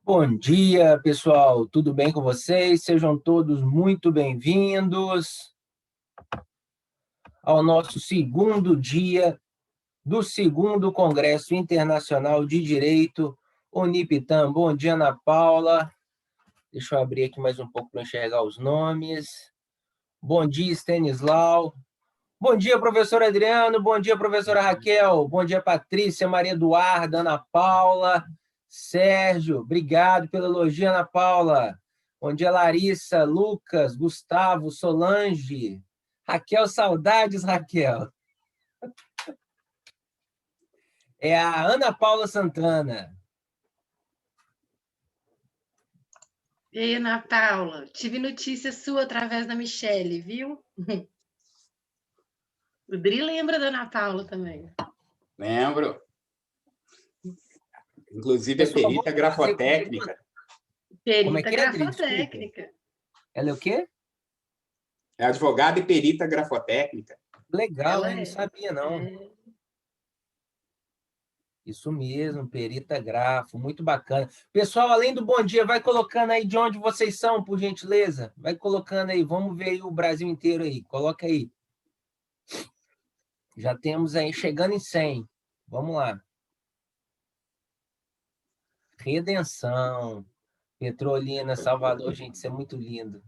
Bom dia, pessoal. Tudo bem com vocês? Sejam todos muito bem-vindos ao nosso segundo dia do segundo Congresso Internacional de Direito, Unipitam. Bom dia, Ana Paula. Deixa eu abrir aqui mais um pouco para enxergar os nomes. Bom dia, Stanislau. Bom dia, professor Adriano. Bom dia, professora Raquel. Bom dia, Patrícia, Maria Eduarda, Ana Paula, Sérgio. Obrigado pelo elogio, Ana Paula. Bom dia, Larissa, Lucas, Gustavo, Solange. Raquel, saudades, Raquel. É a Ana Paula Santana. Ei, Ana Paula, tive notícia sua através da Michele, viu? O Dri lembra da Ana Paula também. Lembro. Inclusive é perita grafotécnica. Perita grafotécnica. Ela é o quê? É advogada e perita grafotécnica. Legal, eu não sabia, não. É... Isso mesmo, perita grafo, muito bacana. Pessoal, além do bom dia, vai colocando aí de onde vocês são, por gentileza. Vai colocando aí, vamos ver aí o Brasil inteiro aí. Coloca aí. Já temos aí, chegando em 100. Vamos lá. Redenção, Petrolina, Salvador, gente, isso é muito lindo.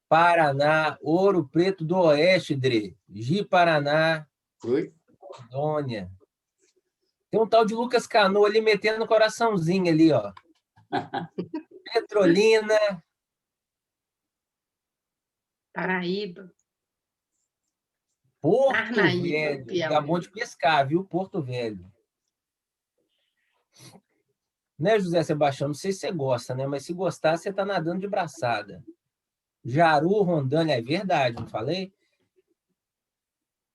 Paraná, Ouro Preto do Oeste, Dre. Ji-Paraná, Rondônia. Tem um tal de Lucas Cano ali metendo um coraçãozinho ali, ó. Petrolina. Paraíba. Porto Parnaíba, Velho. Piauí. Dá bom de pescar, viu? Porto Velho. Né, José Sebastião? Não sei se você gosta, né? Mas se gostar, você tá nadando de braçada. Jaru, Rondônia, é verdade, não falei?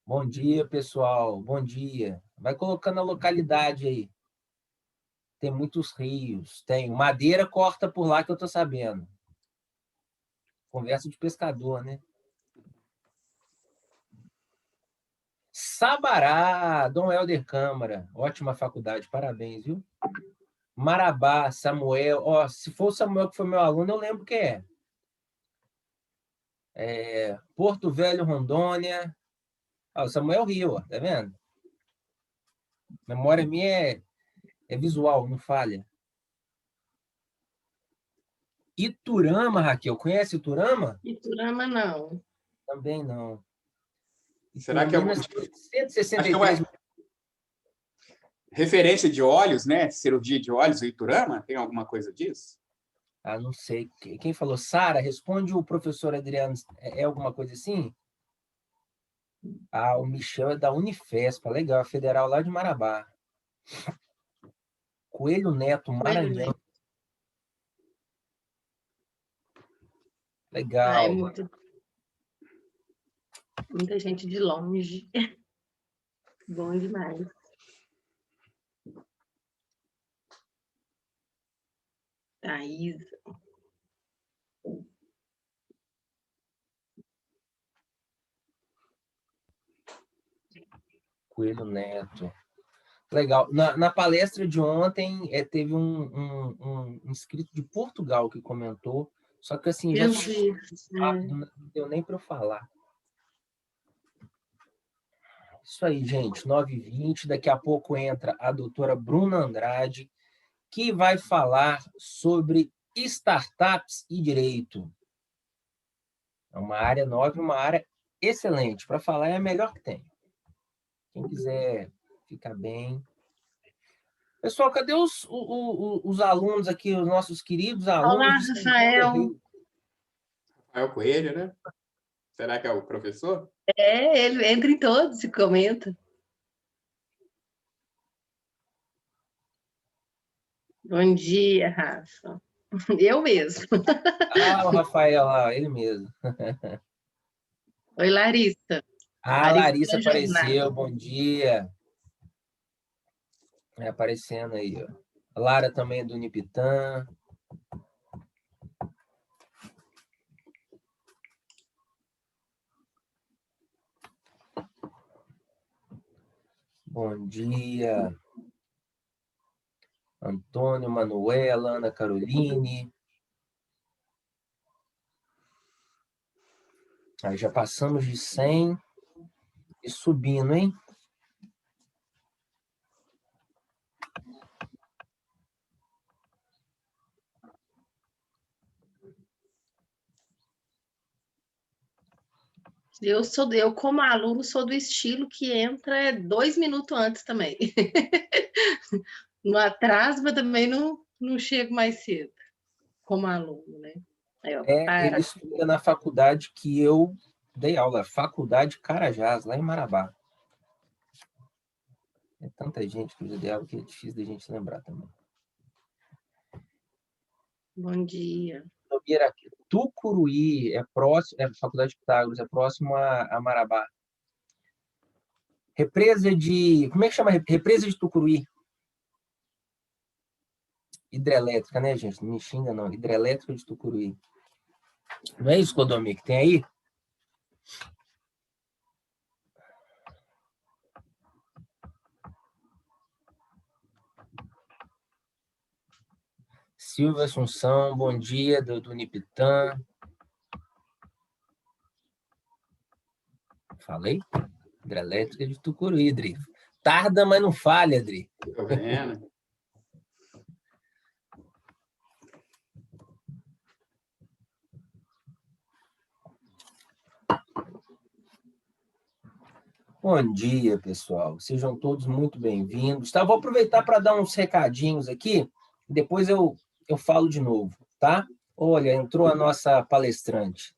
Bom dia, pessoal. Bom dia. Vai colocando a localidade aí. Tem muitos rios. Tem. Madeira corta por lá que eu tô sabendo. Conversa de pescador, né? Sabará, Dom Helder Câmara. Ótima faculdade, parabéns, viu? Marabá, Samuel. Ó, se for o Samuel que foi meu aluno, eu lembro quem é. Porto Velho, Rondônia. Ó, o Samuel Rio, ó, tá vendo? Memória minha é visual, não falha. Iturama, Raquel. Conhece Iturama? Iturama, não. Também não. Será que é Iturama, algum tipo... 163 referência de olhos, né? Cirurgia de olhos, o Iturama? Tem alguma coisa disso? Ah, não sei. Quem falou? Sara, responde o professor Adriano. É alguma coisa assim? Ah, o Michel é da Unifespa. Legal, federal lá de Marabá. Coelho Neto, Maranhão. Legal. É muita gente de longe. Bom demais. Thaís. Coelho Neto. Legal. Na palestra de ontem, teve um inscrito de Portugal que comentou, só que assim, já rápido, não deu nem para eu falar. Isso aí, gente, 9h20. Daqui a pouco entra a doutora Bruna Andrade, que vai falar sobre startups e direito. É uma área nova, uma área excelente. Para falar, é a melhor que tem. Quem quiser ficar bem. Pessoal, cadê os alunos aqui, os nossos queridos alunos? Olá, Rafael. Rafael Coelho, né? Será que é o professor? Ele entra em todos e comenta. Bom dia, Rafa. Eu mesmo. Ah, o Rafael lá, ele mesmo. Oi, Larissa. Ah, Larissa apareceu, bom dia. É aparecendo aí, ó. A Lara também é do Unipitam. Bom dia. Antônio, Manuela, Ana Caroline. Aí já passamos de 100 e subindo, hein? Eu, como aluno, sou do estilo que entra 2 minutos antes também. No atraso, mas também não chego mais cedo, como aluno, né? Aí, ó, Ele estuda na faculdade que eu dei aula, Faculdade Carajás, lá em Marabá. É tanta gente que eu já dei aula que é difícil da gente lembrar também. Bom dia. Tucuruí é próximo, Faculdade de Pitágoras, é próximo a Marabá. Represa de. Como é que chama? Represa de Tucuruí. Hidrelétrica, né, gente? Não me xinga, não. Hidrelétrica de Tucuruí. Não é isso, Codomir, que tem aí? Silvia Assunção, bom dia, do Unipitã. Falei? Hidrelétrica de Tucuruí, Dri. Tarda, mas não falha, Dri. Tô vendo. Bom dia, pessoal. Sejam todos muito bem-vindos. Tá? Vou aproveitar para dar uns recadinhos aqui, depois eu falo de novo, tá? Olha, entrou a nossa palestrante.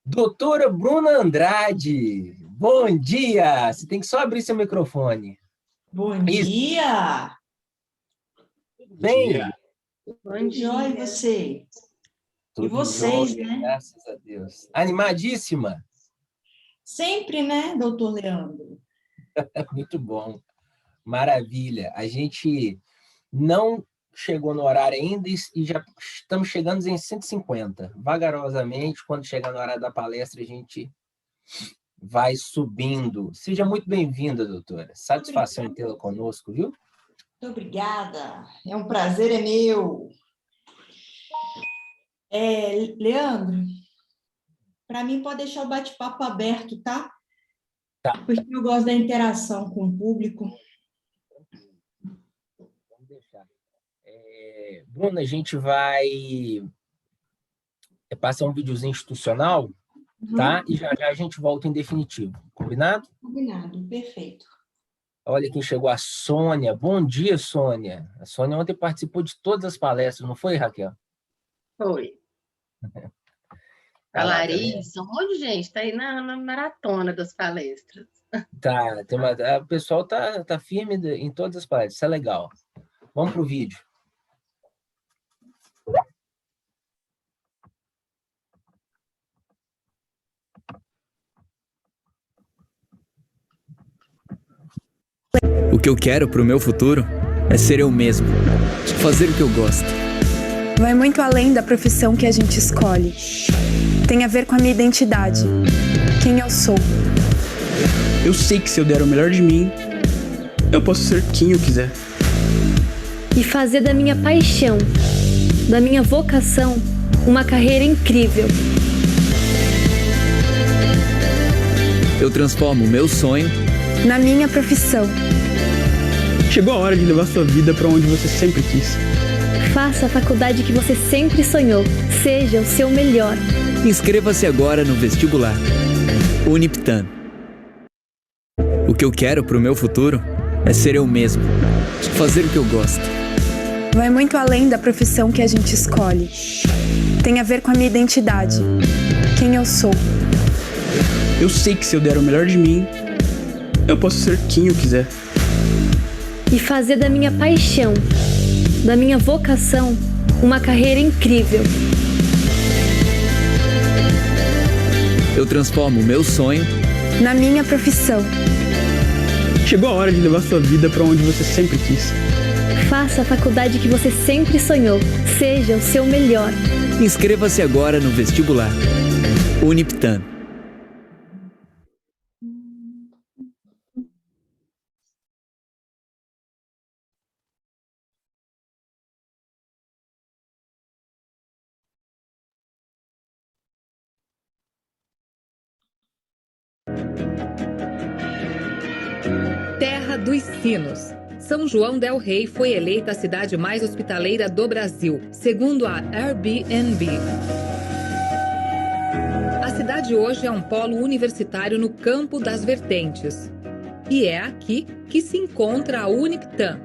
Doutora Bruna Andrade, bom dia! Você tem que só abrir seu microfone. Bom Isso. dia! Tudo bem? Bom dia. Jóia, e você? Tudo E vocês, jóia, né? graças a Deus. Animadíssima? Sempre, né, doutor Leandro? Muito bom. Maravilha. A gente não chegou no horário ainda e já estamos chegando em 150. Vagarosamente, quando chegar na hora da palestra, a gente vai subindo. Seja muito bem-vinda, doutora. Satisfação em tê-la conosco, viu? Muito obrigada. É um prazer, é meu. Leandro, para mim pode deixar o bate-papo aberto, tá? Tá. Porque eu gosto da interação com o público. Vamos deixar. Bruna, a gente vai passar um videozinho institucional, tá? E já já a gente volta em definitivo. Combinado? Combinado, perfeito. Olha quem chegou, a Sônia. Bom dia, Sônia. A Sônia ontem participou de todas as palestras, não foi, Raquel? Foi. A Ah lá, tá Larissa, um monte de gente está aí na maratona das palestras. Tá, o pessoal tá firme em todas as palestras, isso é legal. Vamos pro vídeo. O que eu quero pro meu futuro é ser eu mesmo, fazer o que eu gosto. Vai muito além da profissão que a gente escolhe. Tem a ver com a minha identidade, quem eu sou. Eu sei que se eu der o melhor de mim, eu posso ser quem eu quiser. E fazer da minha paixão, da minha vocação, uma carreira incrível. Eu transformo o meu sonho Na minha profissão. Chegou a hora de levar sua vida para onde você sempre quis. Faça a faculdade que você sempre sonhou. Seja o seu melhor. Inscreva-se agora no vestibular. Uniptan. O que eu quero pro meu futuro é ser eu mesmo, fazer o que eu gosto. Vai muito além da profissão que a gente escolhe. Tem a ver com a minha identidade, quem eu sou. Eu sei que se eu der o melhor de mim, eu posso ser quem eu quiser. E fazer da minha paixão, da minha vocação, uma carreira incrível. Eu transformo o meu sonho Na minha profissão. Chegou a hora de levar sua vida para onde você sempre quis. Faça a faculdade que você sempre sonhou. Seja o seu melhor. Inscreva-se agora no vestibular. Uniptan. Terra dos Sinos. São João del Rei foi eleita a cidade mais hospitaleira do Brasil, segundo a Airbnb. A cidade hoje é um polo universitário no Campo das Vertentes. E é aqui que se encontra a Uniptan.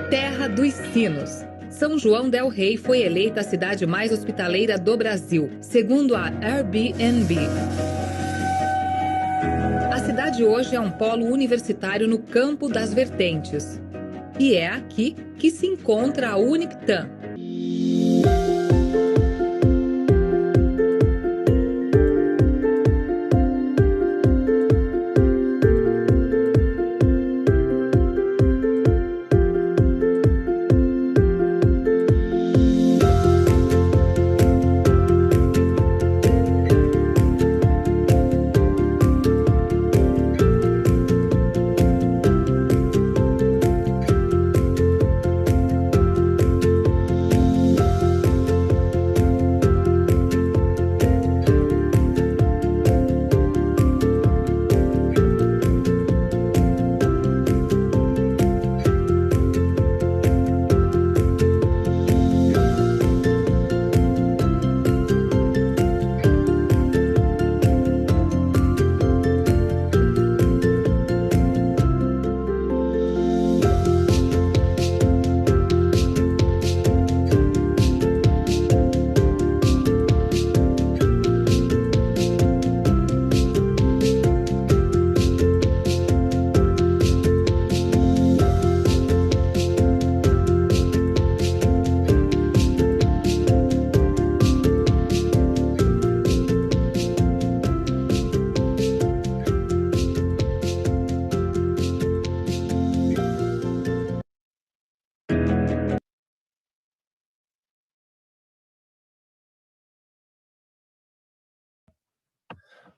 Terra dos Sinos. São João del Rei foi eleita a cidade mais hospitaleira do Brasil, segundo a Airbnb. A cidade hoje é um polo universitário no Campo das Vertentes. E é aqui que se encontra a Uniptan.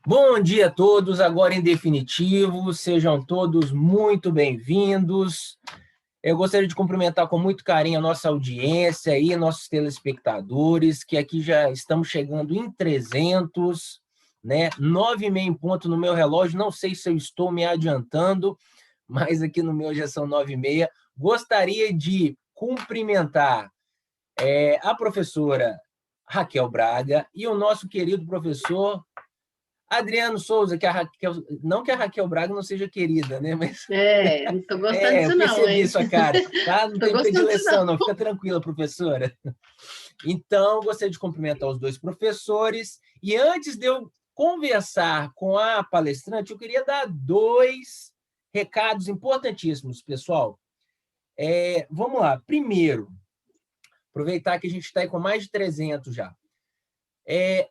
Bom dia a todos, agora em definitivo, sejam todos muito bem-vindos. Eu gostaria de cumprimentar com muito carinho a nossa audiência e nossos telespectadores, que aqui já estamos chegando em 300, né? 9h30 em ponto no meu relógio, não sei se eu estou me adiantando, mas aqui no meu já são 9h30. Gostaria de cumprimentar a professora Raquel Braga e o nosso querido professor Adriano Souza, que a Raquel, não que a Raquel Braga não seja querida, né? Mas não estou gostando disso, eu percebi hein? sua cara, tá? Não tem predileção, não. Fica tranquila, professora. Então, gostaria de cumprimentar os dois professores. E antes de eu conversar com a palestrante, eu queria dar 2 recados importantíssimos, pessoal. Vamos lá. Primeiro, aproveitar que a gente está aí com mais de 300 já.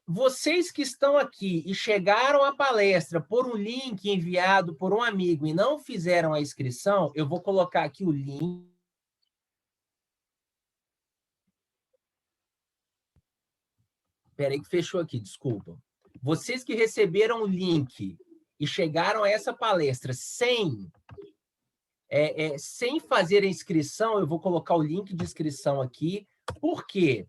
Vocês que estão aqui e chegaram à palestra por um link enviado por um amigo e não fizeram a inscrição, eu vou colocar aqui o link. Espera aí que fechou aqui, desculpa. Vocês que receberam o link e chegaram a essa palestra sem fazer a inscrição, eu vou colocar o link de inscrição aqui. Por quê?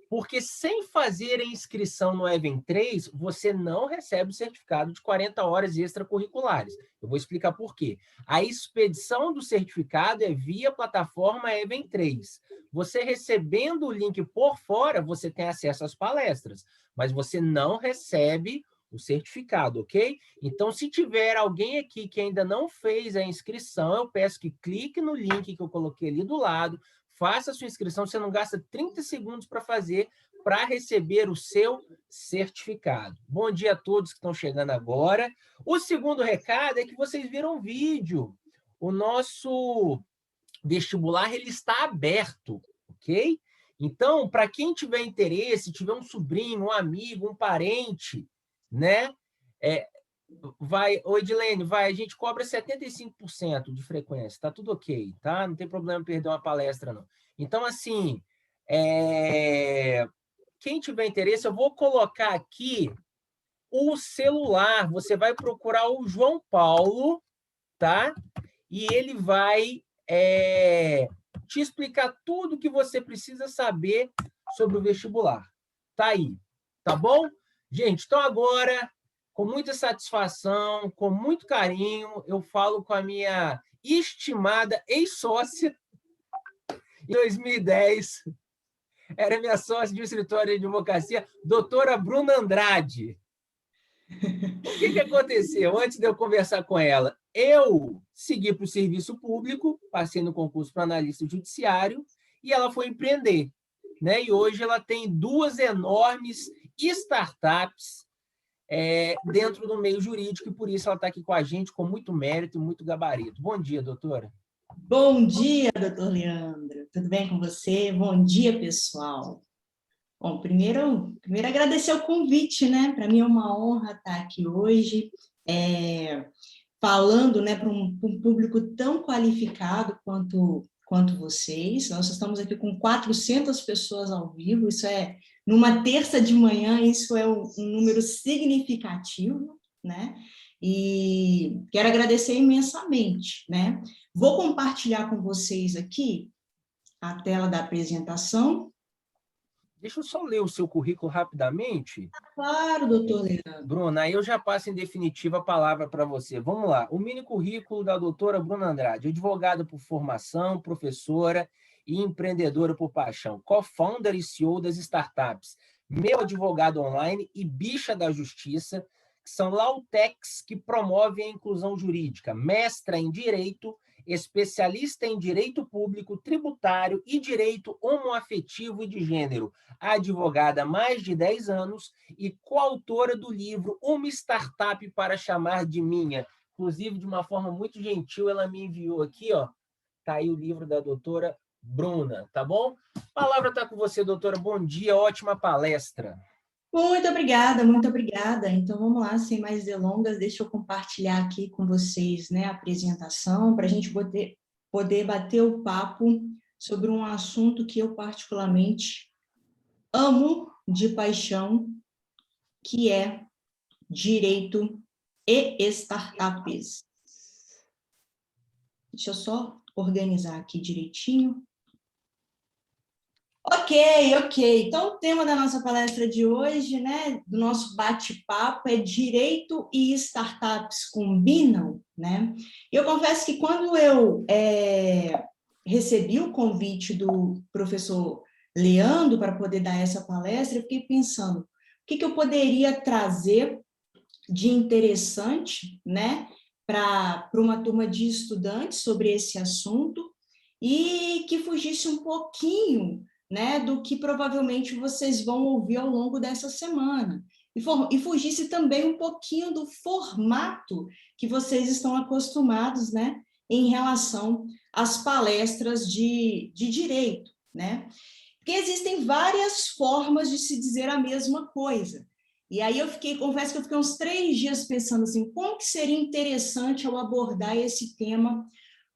Porque sem fazer a inscrição no Even 3, você não recebe o certificado de 40 horas extracurriculares. Eu vou explicar por quê. A expedição do certificado é via plataforma Even 3. Você recebendo o link por fora, você tem acesso às palestras, mas você não recebe o certificado, ok? Então, se tiver alguém aqui que ainda não fez a inscrição, eu peço que clique no link que eu coloquei ali do lado, faça a sua inscrição, você não gasta 30 segundos para fazer, para receber o seu certificado. Bom dia a todos que estão chegando agora. O segundo recado é que vocês viram o vídeo. O nosso vestibular ele está aberto, ok? Então, para quem tiver interesse, tiver um sobrinho, um amigo, um parente, né? Ô Edilene, a gente cobra 75% de frequência, tá tudo ok, tá? Não tem problema perder uma palestra, não. Então, assim, quem tiver interesse, eu vou colocar aqui o celular, você vai procurar o João Paulo, tá? E ele vai te explicar tudo que você precisa saber sobre o vestibular. Tá aí, tá bom? Gente, então agora, com muita satisfação, com muito carinho, eu falo com a minha estimada ex-sócia, em 2010, era minha sócia de um escritório de advocacia, doutora Bruna Andrade. O que aconteceu? Antes de eu conversar com ela, eu segui para o serviço público, passei no concurso para analista judiciário, e ela foi empreender, né? E hoje ela tem 2 enormes startups dentro do meio jurídico, e por isso ela está aqui com a gente com muito mérito e muito gabarito. Bom dia, doutora. Bom dia, doutor Leandro. Tudo bem com você? Bom dia, pessoal. Bom, primeiro agradecer o convite, né? Para mim é uma honra estar aqui hoje, falando, né, para um público tão qualificado quanto vocês. Nós estamos aqui com 400 pessoas ao vivo, isso numa terça de manhã, isso é um número significativo, né? E quero agradecer imensamente, né? Vou compartilhar com vocês aqui a tela da apresentação. Deixa eu só ler o seu currículo rapidamente. Claro, doutor Leandro. Bruna, aí eu já passo em definitiva a palavra para você. Vamos lá. O mini currículo da doutora Bruna Andrade, advogada por formação, professora e empreendedora por paixão, co-founder e CEO das startups Meu Advogado Online e Bicha da Justiça, que são Lautechs que promovem a inclusão jurídica, mestra em Direito, especialista em Direito Público, Tributário e Direito Homoafetivo e de Gênero, advogada há mais de 10 anos e coautora do livro Uma Startup para Chamar de Minha. Inclusive, de uma forma muito gentil, ela me enviou aqui, ó, tá aí o livro da doutora Bruna, tá bom? A palavra está com você, doutora. Bom dia, ótima palestra. Muito obrigada, muito obrigada. Então, vamos lá, sem mais delongas, deixa eu compartilhar aqui com vocês, né, a apresentação, para a gente poder bater o papo sobre um assunto que eu particularmente amo de paixão, que é direito e startups. Deixa eu só organizar aqui direitinho. Ok. Então, o tema da nossa palestra de hoje, né, do nosso bate-papo é direito e startups combinam, né? Eu confesso que quando eu recebi o convite do professor Leandro para poder dar essa palestra, eu fiquei pensando, o que eu poderia trazer de interessante, né, para uma turma de estudantes sobre esse assunto e que fugisse um pouquinho, né, do que provavelmente vocês vão ouvir ao longo dessa semana. E fugisse também um pouquinho do formato que vocês estão acostumados, né, em relação às palestras de direito, né? Porque existem várias formas de se dizer a mesma coisa. E aí confesso que eu fiquei uns 3 dias pensando assim, como que seria interessante eu abordar esse tema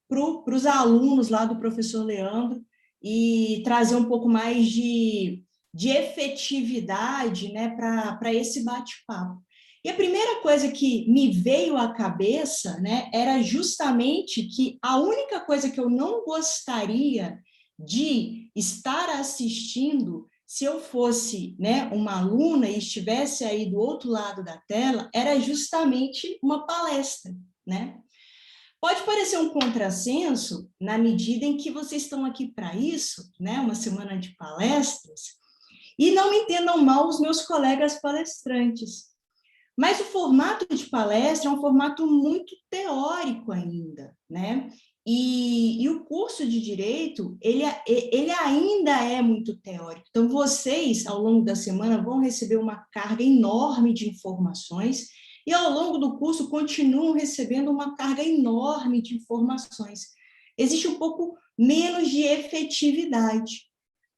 para os alunos lá do professor Leandro, e trazer um pouco mais de efetividade, né, para esse bate-papo. E a primeira coisa que me veio à cabeça, né, era justamente que a única coisa que eu não gostaria de estar assistindo, se eu fosse, né, uma aluna e estivesse aí do outro lado da tela, era justamente uma palestra, né? Pode parecer um contrassenso, na medida em que vocês estão aqui para isso, né, uma semana de palestras, e não me entendam mal os meus colegas palestrantes. Mas o formato de palestra é um formato muito teórico ainda, né? E o curso de Direito, ele ainda é muito teórico. Então, vocês, ao longo da semana, vão receber uma carga enorme de informações e, ao longo do curso, continuam recebendo uma carga enorme de informações. Existe um pouco menos de efetividade.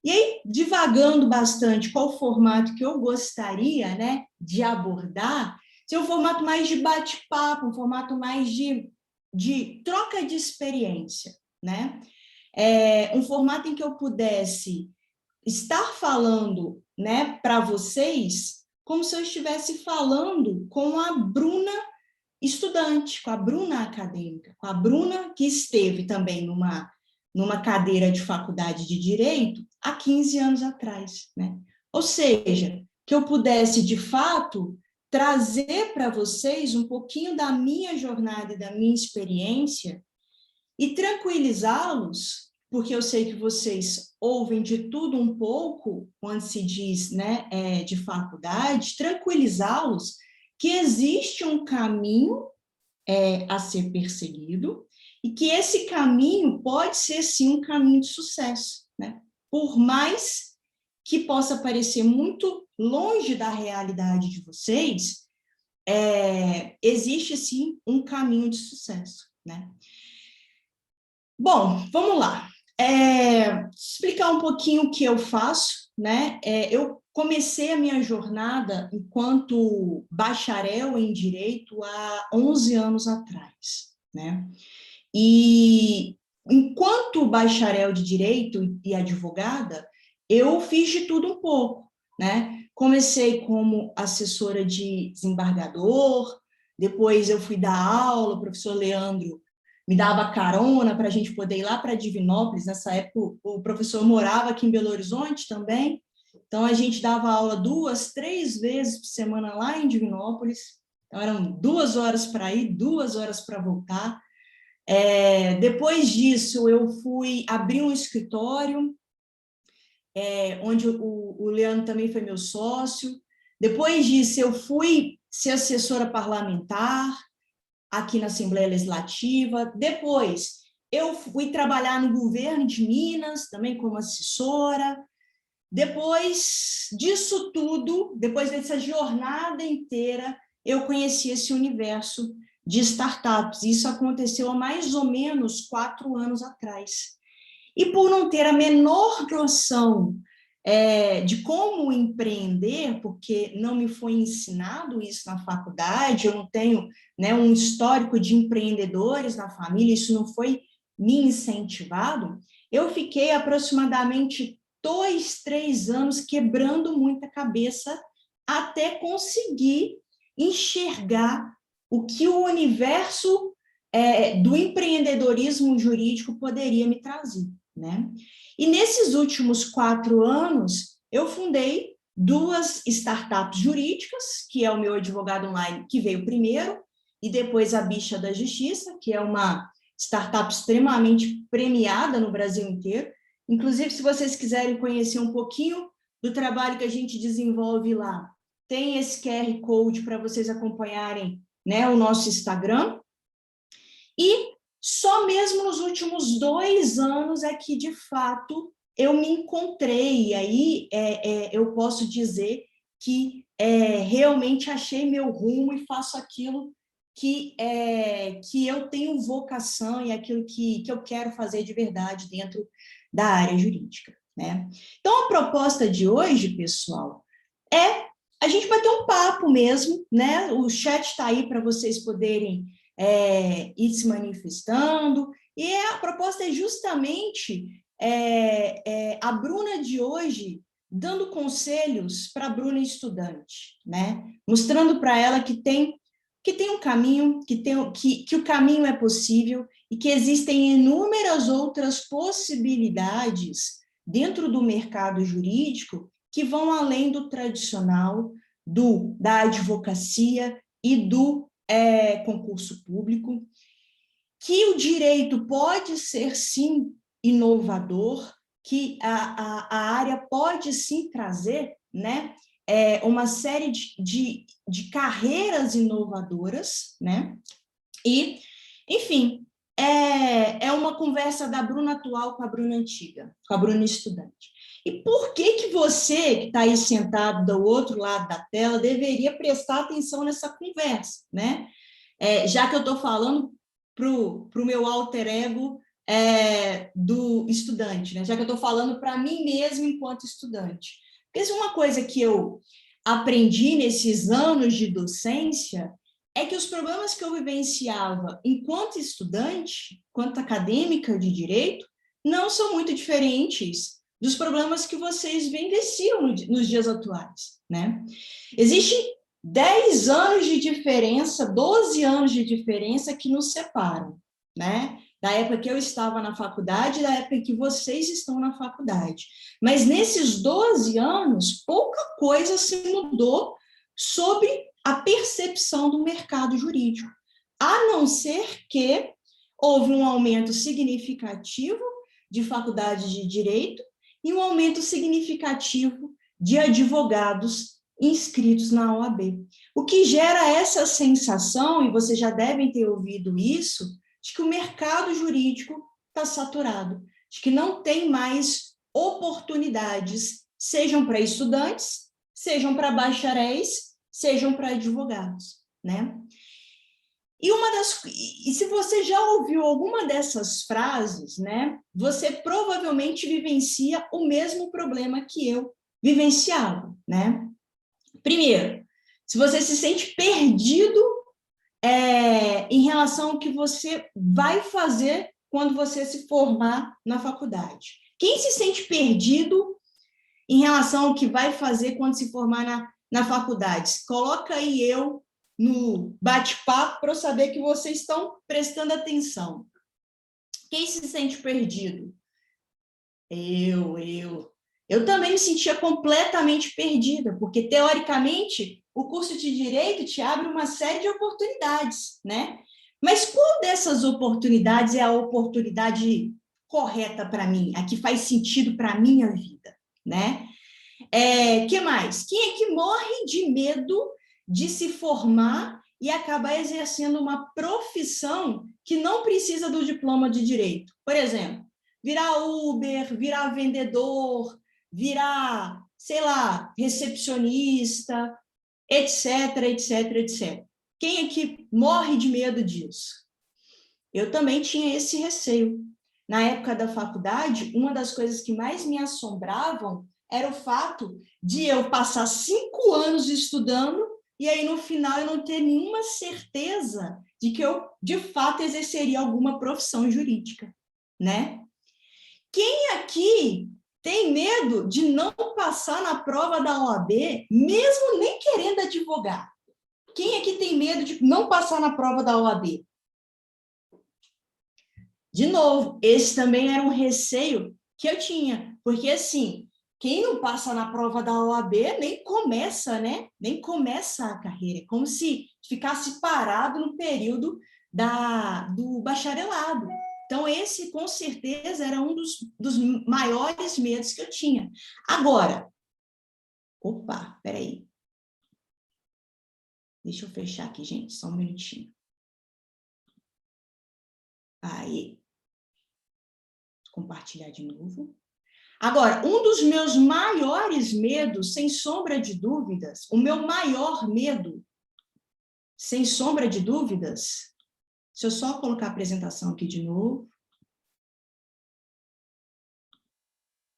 E aí, divagando bastante qual o formato que eu gostaria, né, de abordar, ser um formato mais de bate-papo, um formato mais de troca de experiência, né? Um formato em que eu pudesse estar falando, né, para vocês, como se eu estivesse falando com a Bruna estudante, com a Bruna acadêmica, com a Bruna que esteve também numa cadeira de faculdade de Direito há 15 anos atrás, né? Ou seja, que eu pudesse, de fato, trazer para vocês um pouquinho da minha jornada e da minha experiência e tranquilizá-los, porque eu sei que vocês ouvem de tudo um pouco, quando se diz, né, de faculdade, tranquilizá-los que existe um caminho a ser perseguido e que esse caminho pode ser, sim, um caminho de sucesso, né? Por mais que possa parecer muito longe da realidade de vocês, existe, sim, um caminho de sucesso, né? Bom, vamos lá. Explicar um pouquinho o que eu faço, né? Eu comecei a minha jornada enquanto bacharel em Direito há 11 anos atrás, né? E enquanto bacharel de Direito e advogada, eu fiz de tudo um pouco, né? Comecei como assessora de desembargador, depois eu fui dar aula, o professor Leandro me dava carona para a gente poder ir lá para Divinópolis. Nessa época, o professor morava aqui em Belo Horizonte também, então a gente dava aula 2, 3 vezes por semana lá em Divinópolis, então eram 2 horas para ir, 2 horas para voltar. Depois disso, eu fui abrir um escritório, onde o Leandro também foi meu sócio. Depois disso, eu fui ser assessora parlamentar aqui na Assembleia Legislativa. Depois, eu fui trabalhar no governo de Minas, também como assessora. Depois disso tudo, depois dessa jornada inteira, eu conheci esse universo de startups. Isso aconteceu há mais ou menos 4 anos atrás. E por não ter a menor noção de como empreender, porque não me foi ensinado isso na faculdade, eu não tenho, né, um histórico de empreendedores na família, isso não foi me incentivado, eu fiquei aproximadamente 2, 3 anos quebrando muita cabeça até conseguir enxergar o que o universo do empreendedorismo jurídico poderia me trazer, né? E nesses últimos 4 anos, eu fundei 2 startups jurídicas, que é o meu advogado online, que veio primeiro, e depois a Bicha da Justiça, que é uma startup extremamente premiada no Brasil inteiro. Inclusive, se vocês quiserem conhecer um pouquinho do trabalho que a gente desenvolve lá, tem esse QR Code para vocês acompanharem, né, o nosso Instagram. E só mesmo nos últimos 2 anos é que, de fato, eu me encontrei, e aí eu posso dizer que realmente achei meu rumo e faço aquilo que eu tenho vocação e aquilo que eu quero fazer de verdade dentro da área jurídica, né? Então, a proposta de hoje, pessoal, é a gente bater um papo mesmo, né? O chat está aí para vocês poderem ir se manifestando, e a proposta é justamente a Bruna de hoje dando conselhos para a Bruna estudante, né? Mostrando para ela que tem um caminho, que o caminho é possível e que existem inúmeras outras possibilidades dentro do mercado jurídico que vão além do tradicional, da advocacia e do concurso público, que o direito pode ser, sim, inovador, que a área pode, sim, trazer, né, uma série de carreiras inovadoras, né? E, enfim, é uma conversa da Bruna atual com a Bruna antiga, com a Bruna estudante. E por que você, que está aí sentado do outro lado da tela, deveria prestar atenção nessa conversa, né? Já que eu estou falando para o meu alter ego do estudante, né? Já que eu estou falando para mim mesmo enquanto estudante. Porque se uma coisa que eu aprendi nesses anos de docência é que os problemas que eu vivenciava enquanto estudante, enquanto acadêmica de direito, não são muito diferentes dos problemas que vocês vivenciam nos dias atuais, né? Existem 10 anos de diferença, 12 anos de diferença que nos separam, né? Da época que eu estava na faculdade e da época que vocês estão na faculdade. Mas nesses 12 anos, pouca coisa se mudou sobre a percepção do mercado jurídico, a não ser que houve um aumento significativo de faculdades de direito e um aumento significativo de advogados inscritos na OAB. O que gera essa sensação, e vocês já devem ter ouvido isso, de que o mercado jurídico está saturado, de que não tem mais oportunidades, sejam para estudantes, sejam para bacharéis, sejam para advogados, né? E se você já ouviu alguma dessas frases, né, você provavelmente vivencia o mesmo problema que eu vivenciava, né? Primeiro, se você se sente perdido em relação ao que você vai fazer quando você se formar na faculdade. Quem se sente perdido em relação ao que vai fazer quando se formar na faculdade? Coloca aí eu no bate-papo para eu saber que vocês estão prestando atenção. Quem se sente perdido? Eu também me sentia completamente perdida, porque, teoricamente, o curso de Direito te abre uma série de oportunidades, né? Mas qual dessas oportunidades é a oportunidade correta para mim, a que faz sentido para a minha vida, né? Que mais? Quem é que morre de medo de se formar e acabar exercendo uma profissão que não precisa do diploma de Direito? Por exemplo, virar Uber, virar vendedor, virar, sei lá, recepcionista, etc, etc, etc. Quem é que morre de medo disso? Eu também tinha esse receio. Na época da faculdade, uma das coisas que mais me assombravam era o fato de eu passar 5 anos estudando e aí, no final, eu não ter nenhuma certeza de que eu, de fato, exerceria alguma profissão jurídica, né? Quem aqui tem medo de não passar na prova da OAB, mesmo nem querendo advogar? Quem aqui tem medo de não passar na prova da OAB? De novo, esse também era um receio que eu tinha, porque, assim, quem não passa na prova da OAB nem começa, né? Nem começa a carreira. É como se ficasse parado no período do bacharelado. Então, esse, com certeza, era um dos maiores medos que eu tinha. Agora, opa, peraí. Deixa eu fechar aqui, gente, só um minutinho. Aí. Compartilhar de novo. Agora, um dos meus maiores medos, sem sombra de dúvidas, o meu maior medo, sem sombra de dúvidas, deixa eu só colocar a apresentação aqui de novo.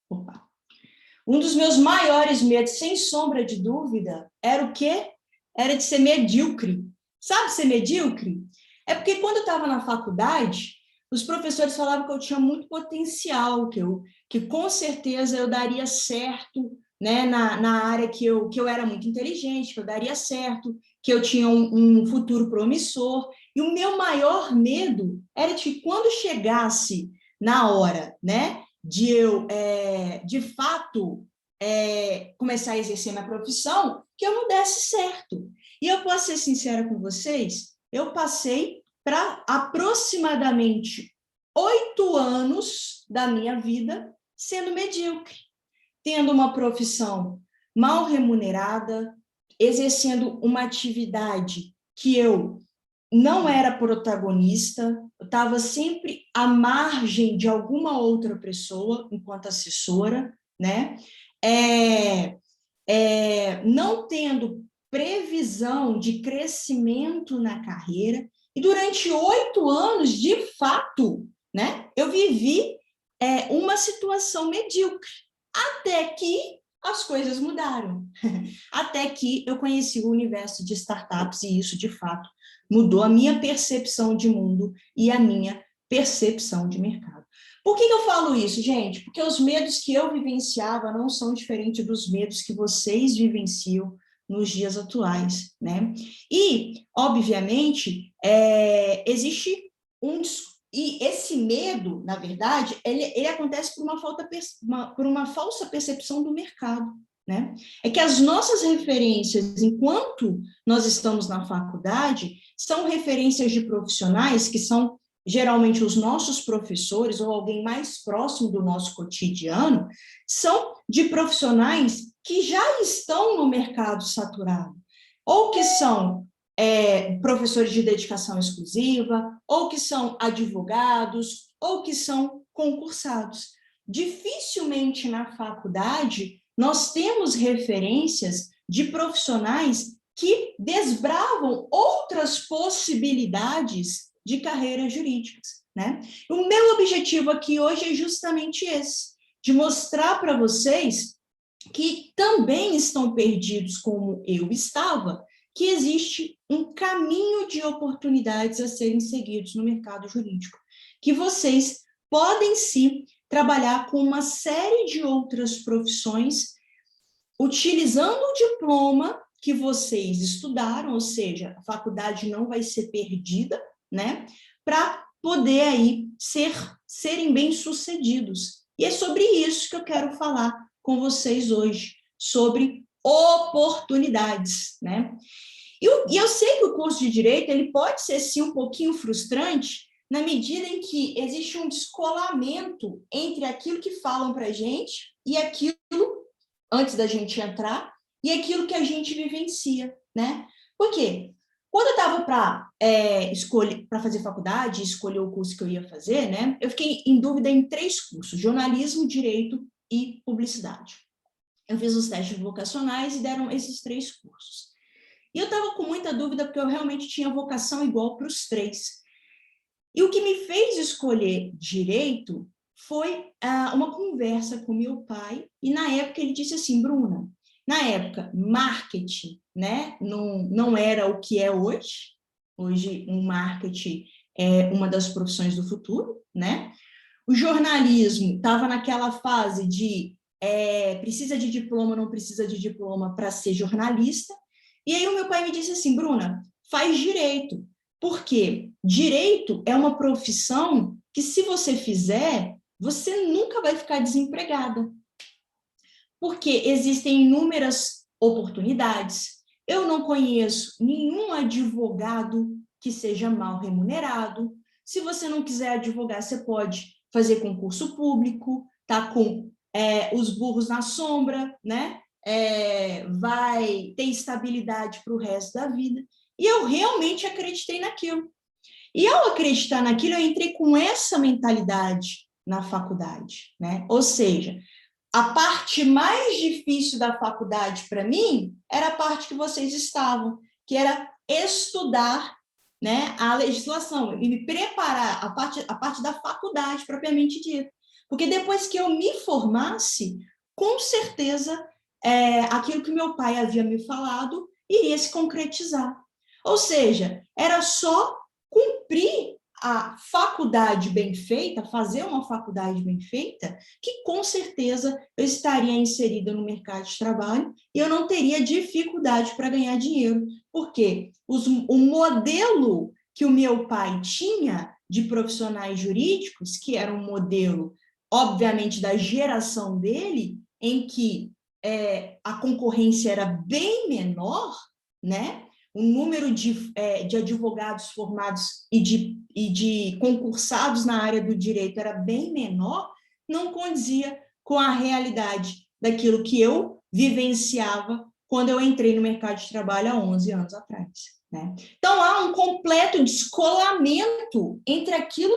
Opa. Um dos meus maiores medos, sem sombra de dúvida, era o quê? Era de ser medíocre. Sabe ser medíocre? É porque quando eu estava na faculdade, os professores falavam que eu tinha muito potencial, que com certeza eu daria certo né, na área que eu era muito inteligente, que eu daria certo, que eu tinha um futuro promissor, e o meu maior medo era de que quando chegasse na hora, né, de eu, de fato, começar a exercer minha profissão, que eu não desse certo. E eu posso ser sincera com vocês, eu passei para aproximadamente 8 anos da minha vida sendo medíocre, tendo uma profissão mal remunerada, exercendo uma atividade que eu não era protagonista, eu estava sempre à margem de alguma outra pessoa, enquanto assessora, né? Não tendo previsão de crescimento na carreira, e durante 8 anos, de fato, né, eu vivi uma situação medíocre, até que as coisas mudaram, até que eu conheci o universo de startups, e isso, de fato, mudou a minha percepção de mundo e a minha percepção de mercado. Por que eu falo isso, gente? Porque os medos que eu vivenciava não são diferentes dos medos que vocês vivenciam nos dias atuais, né? E, obviamente, existe e esse medo, na verdade, ele acontece por uma falsa percepção do mercado, né? É que as nossas referências, enquanto nós estamos na faculdade, são referências de profissionais que são geralmente os nossos professores ou alguém mais próximo do nosso cotidiano, são de profissionais que já estão no mercado saturado, ou que são professores de dedicação exclusiva, ou que são advogados, ou que são concursados. Dificilmente na faculdade nós temos referências de profissionais que desbravam outras possibilidades de carreiras jurídicas, né? O meu objetivo aqui hoje é justamente esse, de mostrar para vocês que também estão perdidos como eu estava, que existe um caminho de oportunidades a serem seguidos no mercado jurídico, que vocês podem sim trabalhar com uma série de outras profissões, utilizando o diploma que vocês estudaram, ou seja, a faculdade não vai ser perdida, né, para poder aí serem bem-sucedidos. E é sobre isso que eu quero falar com vocês hoje, sobre oportunidades, né? E eu sei que o curso de Direito, ele pode ser, sim, um pouquinho frustrante, na medida em que existe um descolamento entre aquilo que falam para a gente e aquilo, antes da gente entrar, e aquilo que a gente vivencia, né? Por quê? Quando eu estava para fazer faculdade, escolher o curso que eu ia fazer, né? Eu fiquei em dúvida em 3 cursos: jornalismo, direito e publicidade. Eu fiz os testes vocacionais e deram esses 3 cursos. E eu estava com muita dúvida, porque eu realmente tinha vocação igual para os 3. E o que me fez escolher direito foi uma conversa com meu pai, e na época ele disse assim: Bruna, na época, marketing, né, não era o que é hoje. Hoje, um marketing é uma das profissões do futuro, né? O jornalismo estava naquela fase de precisa de diploma, não precisa de diploma para ser jornalista. E aí o meu pai me disse assim: Bruna, faz direito, porque direito é uma profissão que, se você fizer, você nunca vai ficar desempregada, porque existem inúmeras oportunidades. Eu não conheço nenhum advogado que seja mal remunerado. Se você não quiser advogar, você pode fazer concurso público, tá com os burros na sombra, né? Vai ter estabilidade para o resto da vida. E eu realmente acreditei naquilo. E ao acreditar naquilo, eu entrei com essa mentalidade na faculdade, né? Ou seja, a parte mais difícil da faculdade para mim era a parte que vocês estavam, que era estudar, né, a legislação e me preparar, a parte da faculdade propriamente dita. Porque depois que eu me formasse, com certeza, aquilo que meu pai havia me falado iria se concretizar. Ou seja, era só cumprir a faculdade bem feita, fazer uma faculdade bem feita, que com certeza eu estaria inserida no mercado de trabalho e eu não teria dificuldade para ganhar dinheiro, porque o modelo que o meu pai tinha de profissionais jurídicos, que era um modelo, obviamente, da geração dele, em que a concorrência era bem menor, né? O número de advogados formados e de concursados na área do direito era bem menor, não condizia com a realidade daquilo que eu vivenciava quando eu entrei no mercado de trabalho há 11 anos atrás, né? Então, há um completo descolamento entre aquilo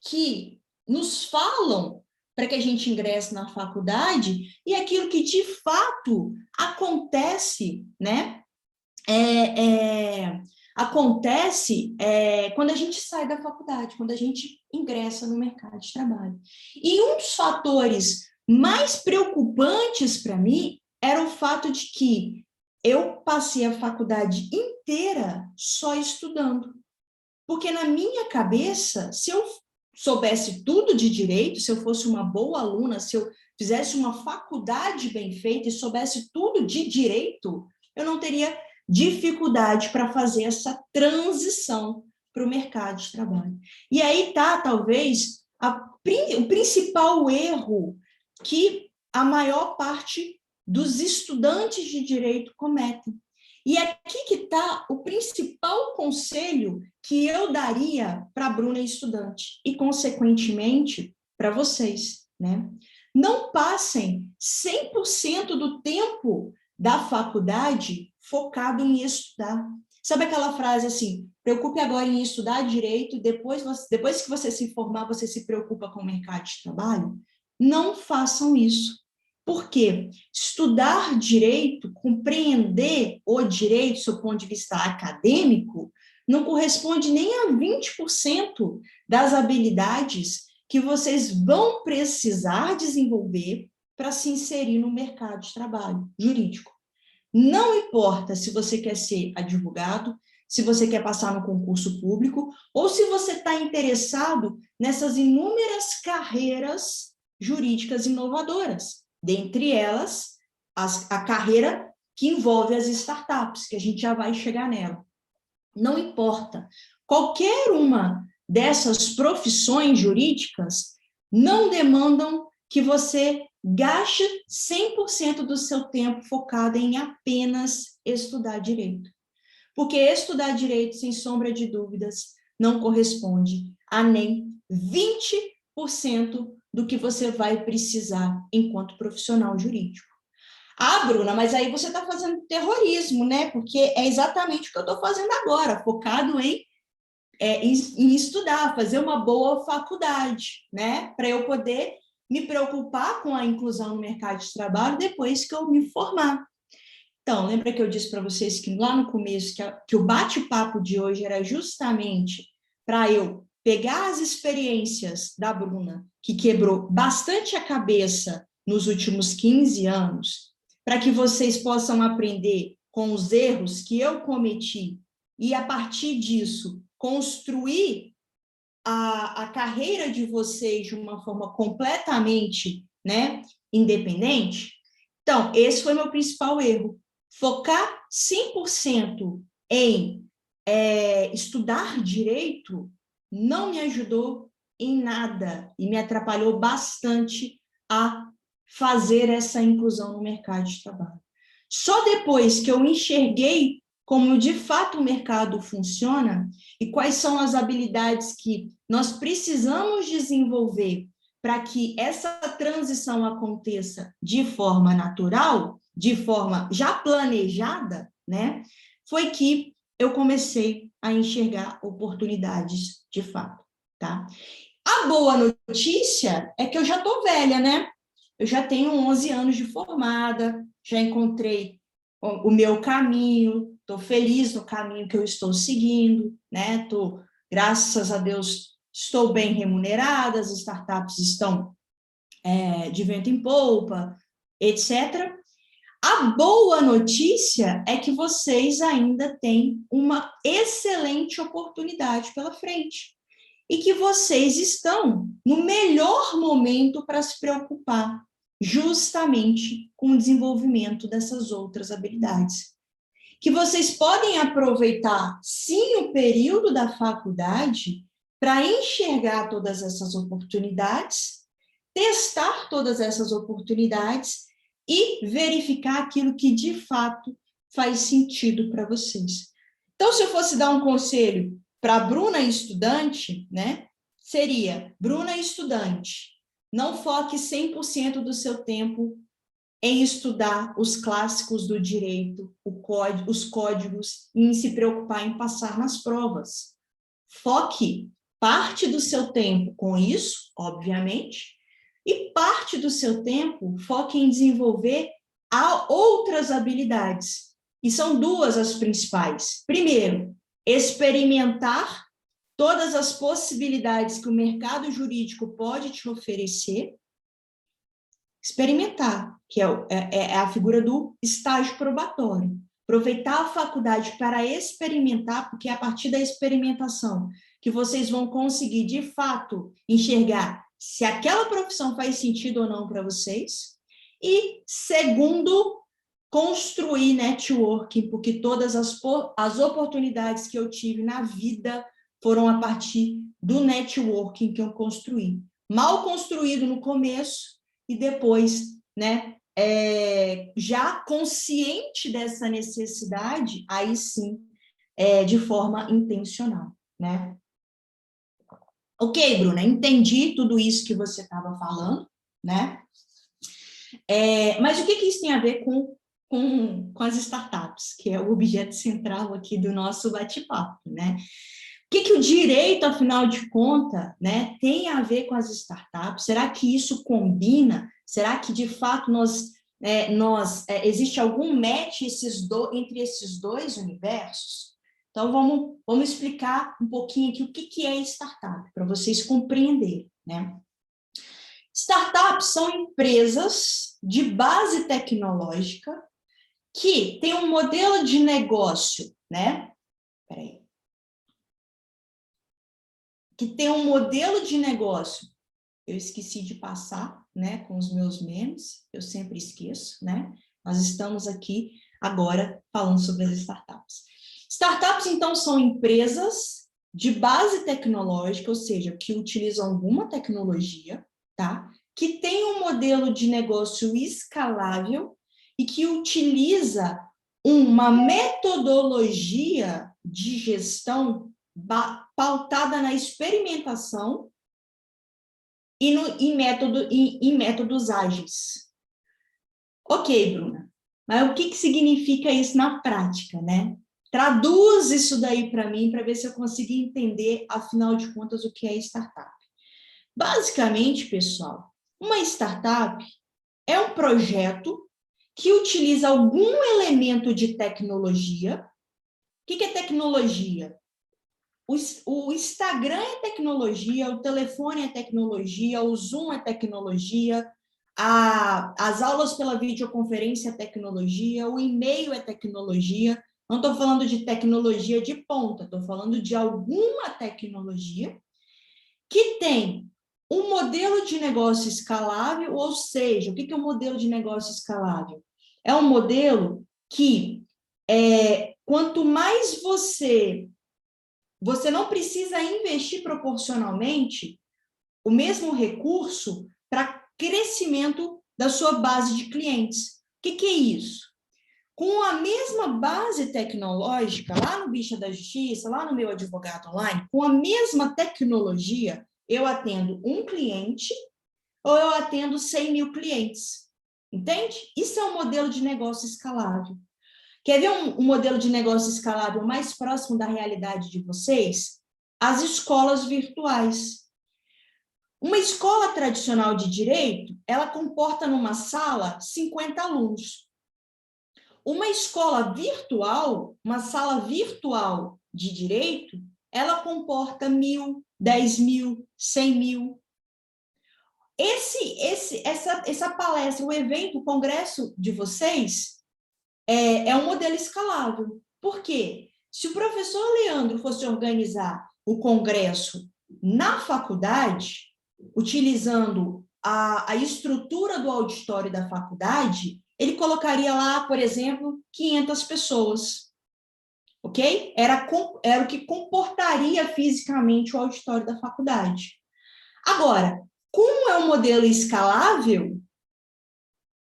que nos falam para que a gente ingresse na faculdade e aquilo que, de fato, acontece, né? Acontece quando a gente sai da faculdade, quando a gente ingressa no mercado de trabalho. E um dos fatores mais preocupantes para mim era o fato de que eu passei a faculdade inteira só estudando. Porque na minha cabeça, se eu soubesse tudo de direito, se eu fosse uma boa aluna, se eu fizesse uma faculdade bem feita e soubesse tudo de direito, eu não teria dificuldade para fazer essa transição para o mercado de trabalho. E aí está, talvez, o principal erro que a maior parte dos estudantes de direito cometem. E aqui que está o principal conselho que eu daria para a Bruna estudante e, consequentemente, para vocês, né? Não passem 100% do tempo da faculdade focado em estudar. Sabe aquela frase assim, preocupe agora em estudar direito, depois que você se formar, você se preocupa com o mercado de trabalho? Não façam isso. Por quê? Estudar direito, compreender o direito, do seu ponto de vista acadêmico, não corresponde nem a 20% das habilidades que vocês vão precisar desenvolver para se inserir no mercado de trabalho jurídico. Não importa se você quer ser advogado, se você quer passar no concurso público, ou se você está interessado nessas inúmeras carreiras jurídicas inovadoras, dentre elas, a carreira que envolve as startups, que a gente já vai chegar nela. Não importa. Qualquer uma dessas profissões jurídicas não demandam que você gaste 100% do seu tempo focado em apenas estudar direito. Porque estudar direito, sem sombra de dúvidas, não corresponde a nem 20% do que você vai precisar enquanto profissional jurídico. Ah, Bruna, mas aí você está fazendo terrorismo, né? Porque é exatamente o que eu estou fazendo agora, focado em estudar, fazer uma boa faculdade, né? Para eu poder me preocupar com a inclusão no mercado de trabalho depois que eu me formar. Então, lembra que eu disse para vocês que lá no começo que o bate-papo de hoje era justamente para eu pegar as experiências da Bruna, que quebrou bastante a cabeça nos últimos 15 anos, para que vocês possam aprender com os erros que eu cometi e, a partir disso, construir a carreira de vocês de uma forma completamente, né, independente. Então, esse foi meu principal erro. Focar 100% em estudar direito não me ajudou em nada e me atrapalhou bastante a fazer essa inclusão no mercado de trabalho. Só depois que eu enxerguei como de fato o mercado funciona e quais são as habilidades que nós precisamos desenvolver para que essa transição aconteça de forma natural, de forma já planejada, né, foi que eu comecei a enxergar oportunidades de fato, tá? A boa notícia é que eu já estou velha, né? Eu já tenho 11 anos de formada, já encontrei o meu caminho, estou feliz no caminho que eu estou seguindo, né? Graças a Deus, estou bem remunerada, as startups estão de vento em polpa, etc. A boa notícia é que vocês ainda têm uma excelente oportunidade pela frente. e que vocês estão no melhor momento para se preocupar justamente com o desenvolvimento dessas outras habilidades. Que vocês podem aproveitar, sim, o período da faculdade para enxergar todas essas oportunidades, testar todas essas oportunidades e verificar aquilo que, de fato, faz sentido para vocês. Então, se eu fosse dar um conselho para a Bruna estudante, né, seria: Bruna estudante, não foque 100% do seu tempo em estudar os clássicos do direito, os códigos, e em se preocupar em passar nas provas. Foque parte do seu tempo com isso, obviamente, e parte do seu tempo foque em desenvolver outras habilidades. E são duas as principais. Primeiro, experimentar todas as possibilidades que o mercado jurídico pode te oferecer. Experimentar, que é a figura do estágio probatório. Aproveitar a faculdade para experimentar, porque é a partir da experimentação que vocês vão conseguir, de fato, enxergar se aquela profissão faz sentido ou não para vocês. E, segundo, construir networking, porque todas as oportunidades que eu tive na vida foram a partir do networking que eu construí. Mal construído no começo e depois, né, já consciente dessa necessidade, aí sim, de forma intencional, né? Ok, Bruna, entendi tudo isso que você estava falando, né? Mas o que isso tem a ver com as startups, que é o objeto central aqui do nosso bate-papo, né? O que o direito, afinal de contas, né, tem a ver com as startups? Será que isso combina? Será que, de fato, existe algum match entre esses dois universos? Então, vamos explicar um pouquinho aqui o que é startup, para vocês compreenderem, né? Startups são empresas de base tecnológica que têm um modelo de negócio, né? Peraí. Que tem um modelo de negócio, eu esqueci de passar, né, com os meus memes, eu sempre esqueço, né? Nós estamos aqui agora falando sobre as startups. Startups, então, são empresas de base tecnológica, ou seja, que utilizam alguma tecnologia, tá? Que tem um modelo de negócio escalável e que utiliza uma metodologia de gestão pautada na experimentação e em métodos ágeis. Ok, Bruna, mas o que significa isso na prática, né? Traduz isso daí para mim, para ver se eu consigo entender, afinal de contas, o que é startup. Basicamente, pessoal, uma startup é um projeto que utiliza algum elemento de tecnologia. O que é tecnologia? O Instagram é tecnologia, o telefone é tecnologia, o Zoom é tecnologia, as aulas pela videoconferência é tecnologia, o e-mail é tecnologia. Não estou falando de tecnologia de ponta, estou falando de alguma tecnologia que tem um modelo de negócio escalável, ou seja, o que é um modelo de negócio escalável? É um modelo que, quanto mais você não precisa investir proporcionalmente o mesmo recurso para crescimento da sua base de clientes. O que é isso? Com a mesma base tecnológica, lá no Bicha da Justiça, lá no meu advogado online, com a mesma tecnologia, eu atendo um cliente ou eu atendo 100 mil clientes. Entende? Isso é um modelo de negócio escalável. Quer ver um modelo de negócio escalável mais próximo da realidade de vocês? As escolas virtuais. Uma escola tradicional de direito, ela comporta numa sala 50 alunos. Uma escola virtual, uma sala virtual de direito, ela comporta 1.000, 10.000, 100.000. Essa palestra, o evento, o congresso de vocês, é um modelo escalável. Por quê? Se o professor Leandro fosse organizar o congresso Na faculdade, utilizando a estrutura do auditório da faculdade, ele colocaria lá, por exemplo, 500 pessoas, ok? Era o que comportaria fisicamente o auditório da faculdade. Agora, como é um modelo escalável,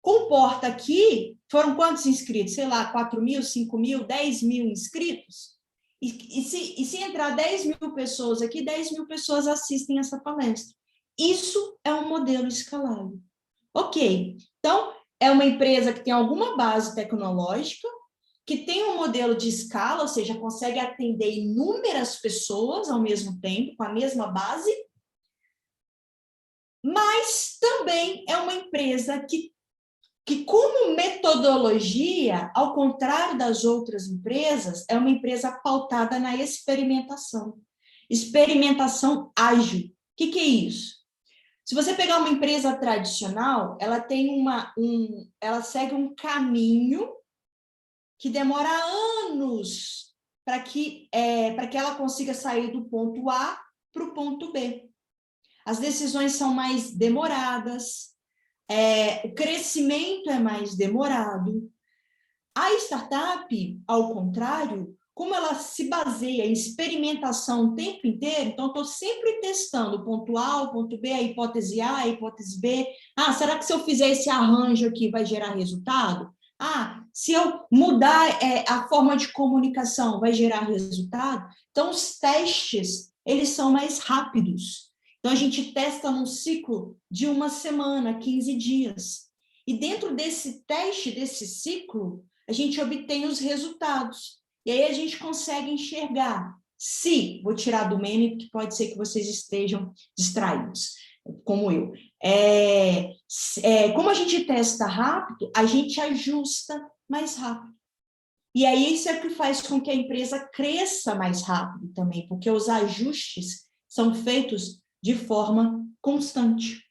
comporta aqui, foram quantos inscritos? Sei lá, 4 mil, 5 mil, 10 mil inscritos? E se entrar 10 mil pessoas aqui, 10 mil pessoas assistem essa palestra. Isso é um modelo escalável. Ok, então, é uma empresa que tem alguma base tecnológica, que tem um modelo de escala, ou seja, consegue atender inúmeras pessoas ao mesmo tempo, com a mesma base, mas também é uma empresa que como metodologia, ao contrário das outras empresas, é uma empresa pautada na experimentação. Experimentação ágil. O que é isso? Se você pegar uma empresa tradicional, ela tem ela segue um caminho que demora anos para que ela consiga sair do ponto A para o ponto B. As decisões são mais demoradas, o crescimento é mais demorado. A startup, ao contrário, como ela se baseia em experimentação o tempo inteiro, então estou sempre testando o ponto A, o ponto B, a hipótese A, a hipótese B. Será que se eu fizer esse arranjo aqui vai gerar resultado? Se eu mudar a forma de comunicação vai gerar resultado? Então, os testes, eles são mais rápidos. Então, a gente testa num ciclo de 1 semana, 15 dias. E dentro desse teste, desse ciclo, a gente obtém os resultados. E aí a gente consegue enxergar se, vou tirar do meme, porque pode ser que vocês estejam distraídos, como eu. Como a gente testa rápido, a gente ajusta mais rápido. E aí isso é o que faz com que a empresa cresça mais rápido também, porque os ajustes são feitos de forma constante.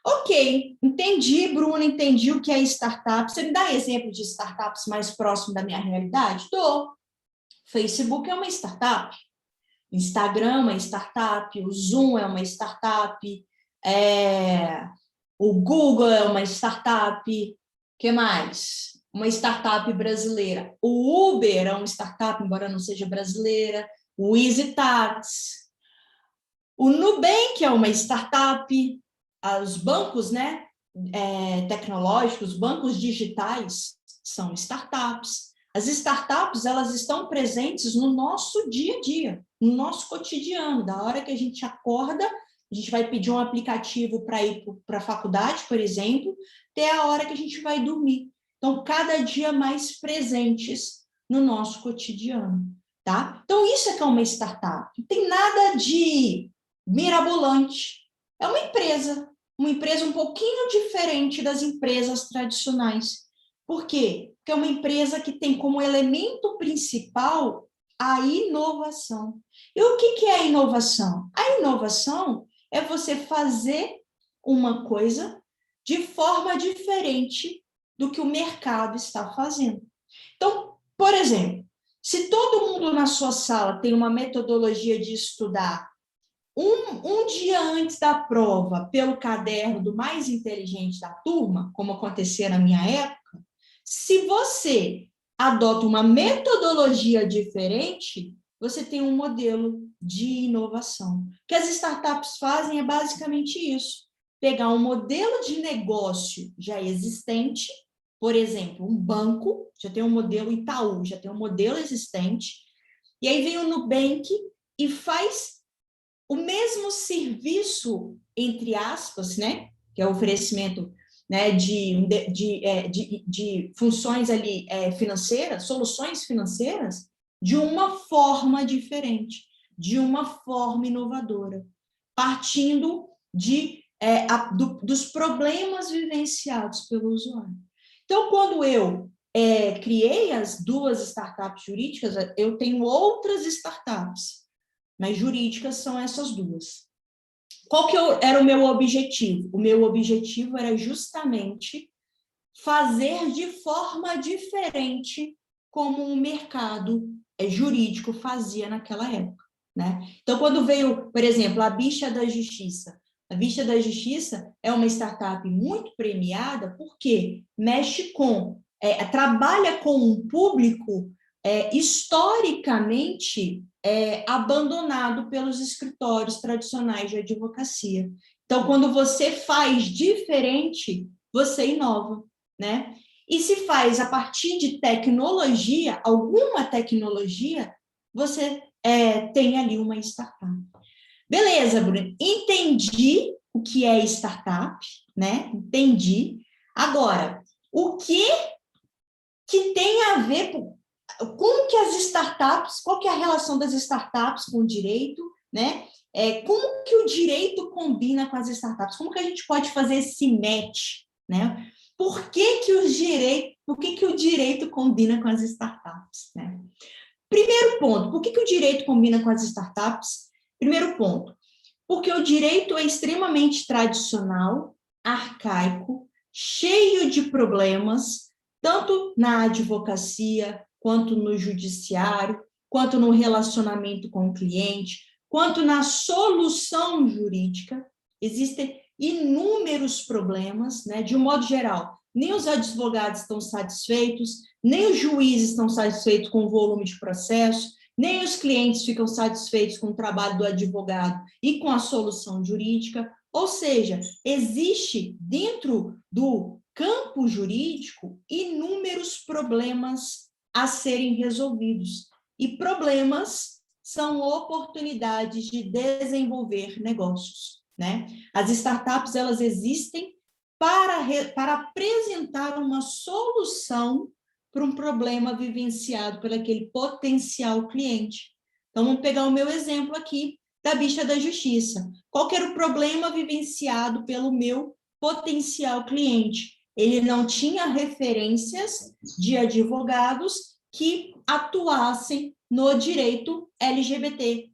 Ok, entendi, Bruna, entendi o que é startup. Você me dá exemplo de startups mais próximo da minha realidade? Dou. Facebook é uma startup, Instagram é uma startup, o Zoom é uma startup, o Google é uma startup, o que mais? Uma startup brasileira. O Uber é uma startup, embora não seja brasileira, o EasyTax. O Nubank é uma startup, os bancos, né, tecnológicos, bancos digitais são startups. As startups, elas estão presentes no nosso dia a dia, no nosso cotidiano. Da hora que a gente acorda, a gente vai pedir um aplicativo para ir para a faculdade, por exemplo, até a hora que a gente vai dormir. Então, cada dia mais presentes no nosso cotidiano, tá? Então, isso é que é uma startup. Não tem nada de mirabolante. É uma empresa um pouquinho diferente das empresas tradicionais. Por quê? Porque é uma empresa que tem como elemento principal a inovação. E o que é a inovação? A inovação é você fazer uma coisa de forma diferente do que o mercado está fazendo. Então, por exemplo, se todo mundo na sua sala tem uma metodologia de estudar um dia antes da prova pelo caderno do mais inteligente da turma, como acontecia na minha época, se você adota uma metodologia diferente, você tem um modelo de inovação. O que as startups fazem é basicamente isso, pegar um modelo de negócio já existente, por exemplo, um banco, já tem um modelo Itaú, já tem um modelo existente, e aí vem o Nubank e faz o mesmo serviço, entre aspas, né, que é o oferecimento, né, de funções ali financeiras, soluções financeiras, de uma forma diferente, de uma forma inovadora, partindo dos problemas vivenciados pelo usuário. Então, quando eu criei as 2 startups jurídicas, eu tenho outras startups, mas jurídicas são essas 2. Qual que era o meu objetivo? O meu objetivo era justamente fazer de forma diferente como o mercado jurídico fazia naquela época, né? Então, quando veio, por exemplo, a Bicha da Justiça, a Bicha da Justiça é uma startup muito premiada porque mexe com, trabalha com um público historicamente abandonado pelos escritórios tradicionais de advocacia. Então, quando você faz diferente, você inova, né? E se faz a partir de tecnologia, alguma tecnologia, você tem ali uma startup. Beleza, Bruno, entendi o que é startup, né? Entendi. Agora, o que tem a ver com como que as startups, qual que é a relação das startups com o direito, né? Como que o direito combina com as startups? Como que a gente pode fazer esse match, né? Por que o direito combina com as startups, né? Primeiro ponto, por que o direito combina com as startups? Primeiro ponto, porque o direito é extremamente tradicional, arcaico, cheio de problemas, tanto na advocacia, quanto no judiciário, quanto no relacionamento com o cliente, quanto na solução jurídica. Existem inúmeros problemas, né? De um modo geral, nem os advogados estão satisfeitos, nem os juízes estão satisfeitos com o volume de processo, nem os clientes ficam satisfeitos com o trabalho do advogado e com a solução jurídica. Ou seja, existe dentro do campo jurídico inúmeros problemas a serem resolvidos. E problemas são oportunidades de desenvolver negócios, né? As startups, elas existem para apresentar uma solução para um problema vivenciado por aquele potencial cliente. Então, vamos pegar o meu exemplo aqui da Bicha da Justiça. Qual que era o problema vivenciado pelo meu potencial cliente? Ele não tinha referências de advogados que atuassem no direito LGBT.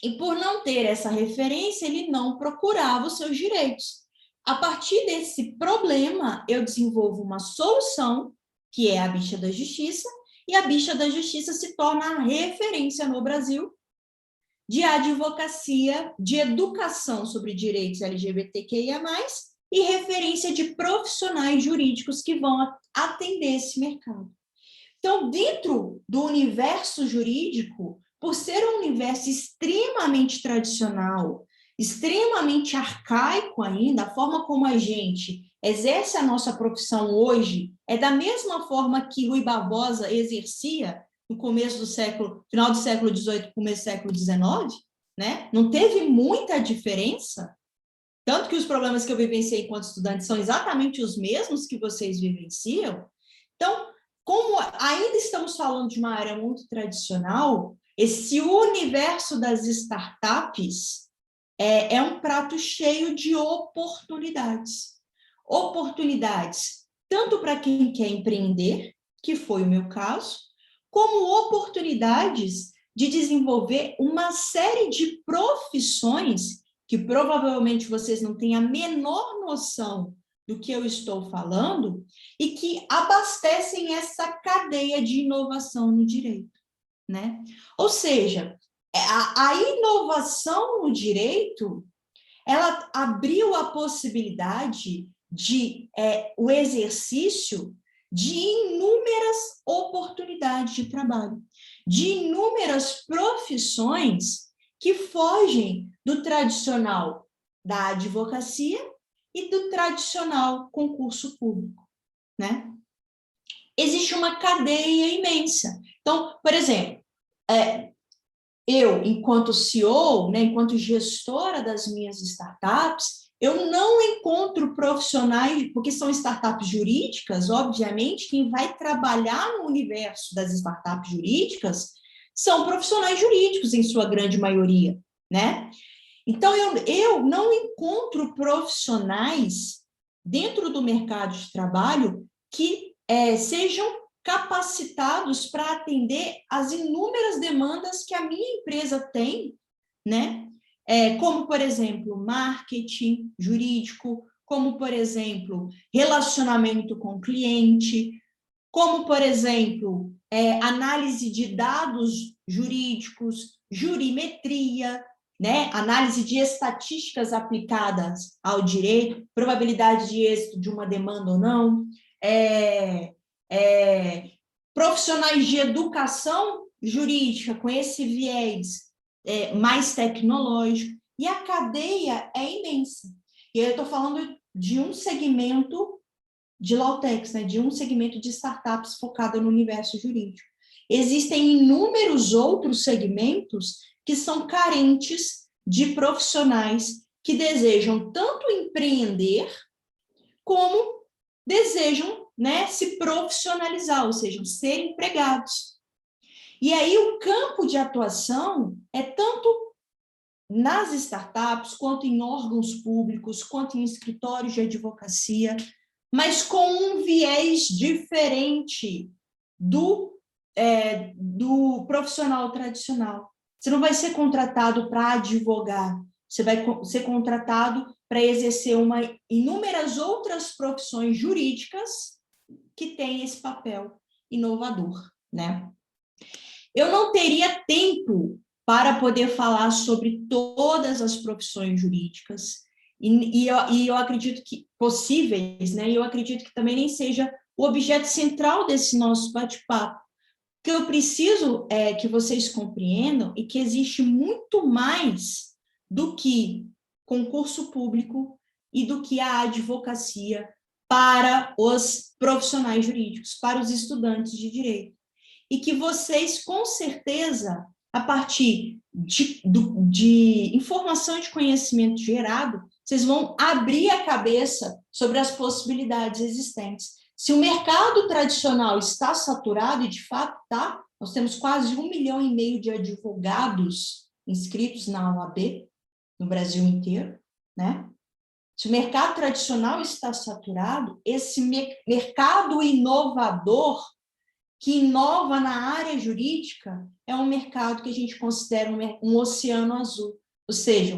E por não ter essa referência, ele não procurava os seus direitos. A partir desse problema, eu desenvolvo uma solução, que é a Bicha da Justiça, e a Bicha da Justiça se torna a referência no Brasil de advocacia, de educação sobre direitos LGBTQIA+, e referência de profissionais jurídicos que vão atender esse mercado. Então, dentro do universo jurídico, por ser um universo extremamente tradicional, extremamente arcaico ainda, a forma como a gente exerce a nossa profissão hoje é da mesma forma que Rui Barbosa exercia no começo do século, final do século XVIII, começo do século XIX, né? Não teve muita diferença, tanto que os problemas que eu vivenciei enquanto estudante são exatamente os mesmos que vocês vivenciam. Então, como ainda estamos falando de uma área muito tradicional, esse universo das startups é um prato cheio de oportunidades. Oportunidades tanto para quem quer empreender, que foi o meu caso, como oportunidades de desenvolver uma série de profissões que provavelmente vocês não têm a menor noção do que eu estou falando e que abastecem essa cadeia de inovação no direito, né? Ou seja, a inovação no direito, ela abriu a possibilidade de o exercício de inúmeras oportunidades de trabalho, de inúmeras profissões que fogem do tradicional da advocacia e do tradicional concurso público, né? Existe uma cadeia imensa. Então, por exemplo, eu, enquanto CEO, né, enquanto gestora das minhas startups, eu não encontro profissionais, porque são startups jurídicas, obviamente, quem vai trabalhar no universo das startups jurídicas são profissionais jurídicos, em sua grande maioria, né? Então, eu não encontro profissionais dentro do mercado de trabalho que sejam capacitados para atender as inúmeras demandas que a minha empresa tem, né? Como, por exemplo, marketing jurídico, como, por exemplo, relacionamento com o cliente, como, por exemplo, análise de dados jurídicos, jurimetria, né? Análise de estatísticas aplicadas ao direito, probabilidade de êxito de uma demanda ou não, profissionais de educação jurídica com esse viés mais tecnológico, e a cadeia é imensa. E eu estou falando de um segmento de Lautex, né, de um segmento de startups focado no universo jurídico. Existem inúmeros outros segmentos que são carentes de profissionais que desejam tanto empreender como desejam, né, se profissionalizar, ou seja, ser empregados. E aí o campo de atuação é tanto nas startups, quanto em órgãos públicos, quanto em escritórios de advocacia, mas com um viés diferente do profissional tradicional. Você não vai ser contratado para advogar, você vai ser contratado para exercer inúmeras outras profissões jurídicas que têm esse papel inovador, né? Eu não teria tempo para poder falar sobre todas as profissões jurídicas, e eu acredito que possíveis, né? E eu acredito que também nem seja o objeto central desse nosso bate-papo. O que eu preciso que vocês compreendam é que existe muito mais do que concurso público e do que a advocacia para os profissionais jurídicos, para os estudantes de direito. E que vocês, com certeza, a partir de informação e de conhecimento gerado, vocês vão abrir a cabeça sobre as possibilidades existentes. Se o mercado tradicional está saturado, e de fato está, nós temos quase 1,5 milhão de advogados inscritos na OAB, no Brasil inteiro, né? Se o mercado tradicional está saturado, esse mercado inovador, que inova na área jurídica, é um mercado que a gente considera um oceano azul, ou seja,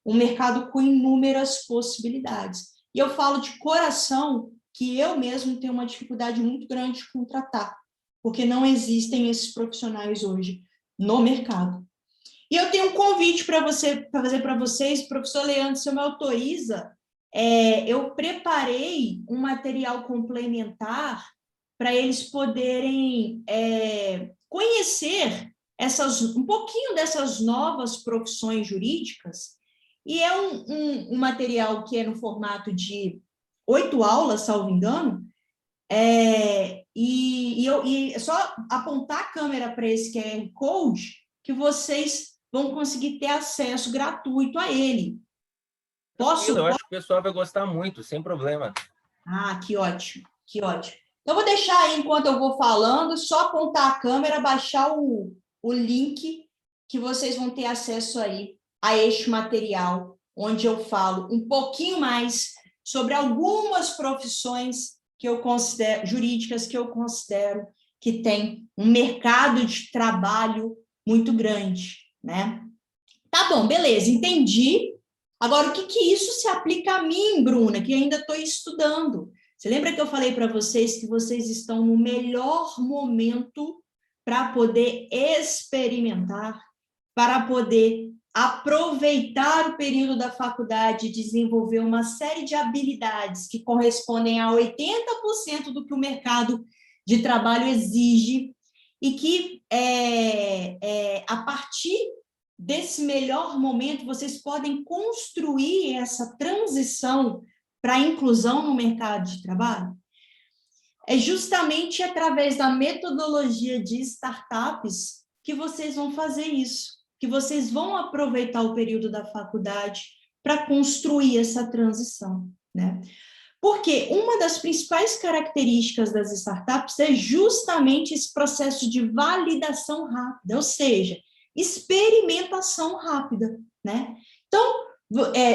um mercado com inúmeras possibilidades. E eu falo de coração que eu mesmo tenho uma dificuldade muito grande de contratar, porque não existem esses profissionais hoje no mercado. E eu tenho um convite para fazer para vocês, professor Leandro, se me autoriza, eu preparei um material complementar para eles poderem conhecer um pouquinho dessas novas profissões jurídicas, e é um material que é no formato de 8 aulas, salvo engano, e é só apontar a câmera para esse QR Code que vocês vão conseguir ter acesso gratuito a ele. Eu acho que o pessoal vai gostar muito, sem problema. Ah, que ótimo, que ótimo. Então, vou deixar aí, enquanto eu vou falando, só apontar a câmera, baixar o link, que vocês vão ter acesso aí a este material, onde eu falo um pouquinho mais sobre algumas profissões que eu considero, jurídicas, que eu considero que tem um mercado de trabalho muito grande, né? Tá bom, beleza, entendi. Agora, o que isso se aplica a mim, Bruna, que ainda estou estudando? Você lembra que eu falei para vocês que vocês estão no melhor momento para poder experimentar, para poder aproveitar o período da faculdade e desenvolver uma série de habilidades que correspondem a 80% do que o mercado de trabalho exige, e que, a partir desse melhor momento, vocês podem construir essa transição para a inclusão no mercado de trabalho? É justamente através da metodologia de startups que vocês vão fazer isso, que vocês vão aproveitar o período da faculdade para construir essa transição, né? Porque uma das principais características das startups é justamente esse processo de validação rápida, ou seja, experimentação rápida, né? Então,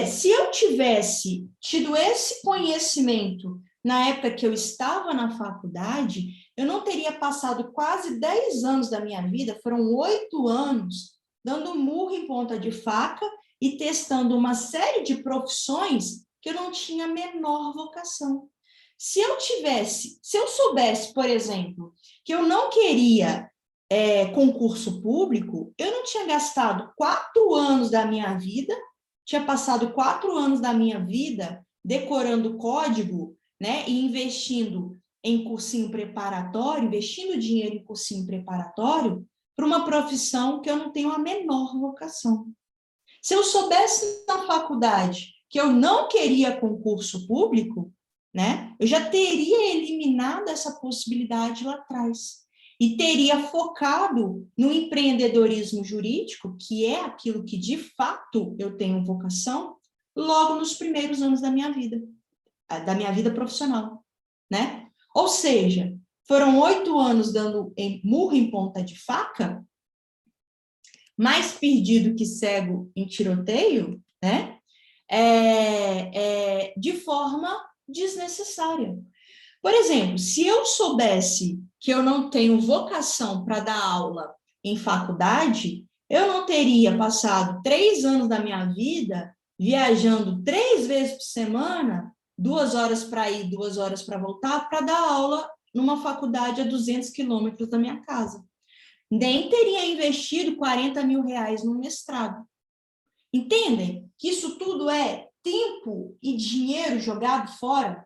se eu tivesse tido esse conhecimento na época que eu estava na faculdade, eu não teria passado quase 10 anos da minha vida, foram 8 anos, dando murro em ponta de faca e testando uma série de profissões que eu não tinha a menor vocação. Se eu soubesse, por exemplo, que eu não queria concurso público, eu não tinha gastado 4 anos da minha vida, tinha passado 4 anos da minha vida decorando código, né, e investindo em cursinho preparatório, investindo dinheiro em cursinho preparatório, para uma profissão que eu não tenho a menor vocação. Se eu soubesse na faculdade que eu não queria concurso público, né, eu já teria eliminado essa possibilidade lá atrás e teria focado no empreendedorismo jurídico, que é aquilo que de fato eu tenho vocação, logo nos primeiros anos da minha vida profissional, né? Ou seja, foram 8 anos dando murro em ponta de faca, mais perdido que cego em tiroteio, né? De forma desnecessária. Por exemplo, se eu soubesse que eu não tenho vocação para dar aula em faculdade, eu não teria passado 3 anos da minha vida viajando 3 vezes por semana, 2 horas para ir, 2 horas para voltar, para dar aula numa faculdade a 200 quilômetros da minha casa. Nem teria investido R$40 mil no mestrado. Entendem que isso tudo é tempo e dinheiro jogado fora?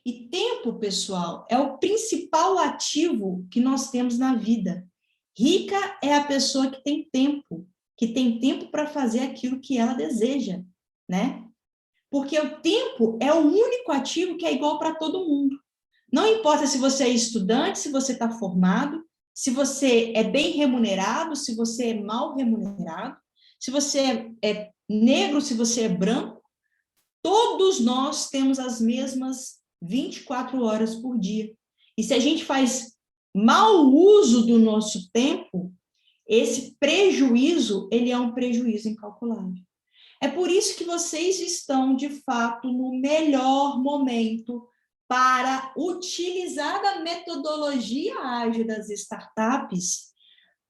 E tempo, pessoal, é o principal ativo que nós temos na vida. Rica é a pessoa que tem tempo para fazer aquilo que ela deseja, né? Porque o tempo é o único ativo que é igual para todo mundo. Não importa se você é estudante, se você está formado, se você é bem remunerado, se você é mal remunerado, se você é negro, se você é branco, todos nós temos as mesmas 24 horas por dia. E se a gente faz mau uso do nosso tempo, esse prejuízo, ele é um prejuízo incalculável. É por isso que vocês estão, de fato, no melhor momento para utilizar a metodologia ágil das startups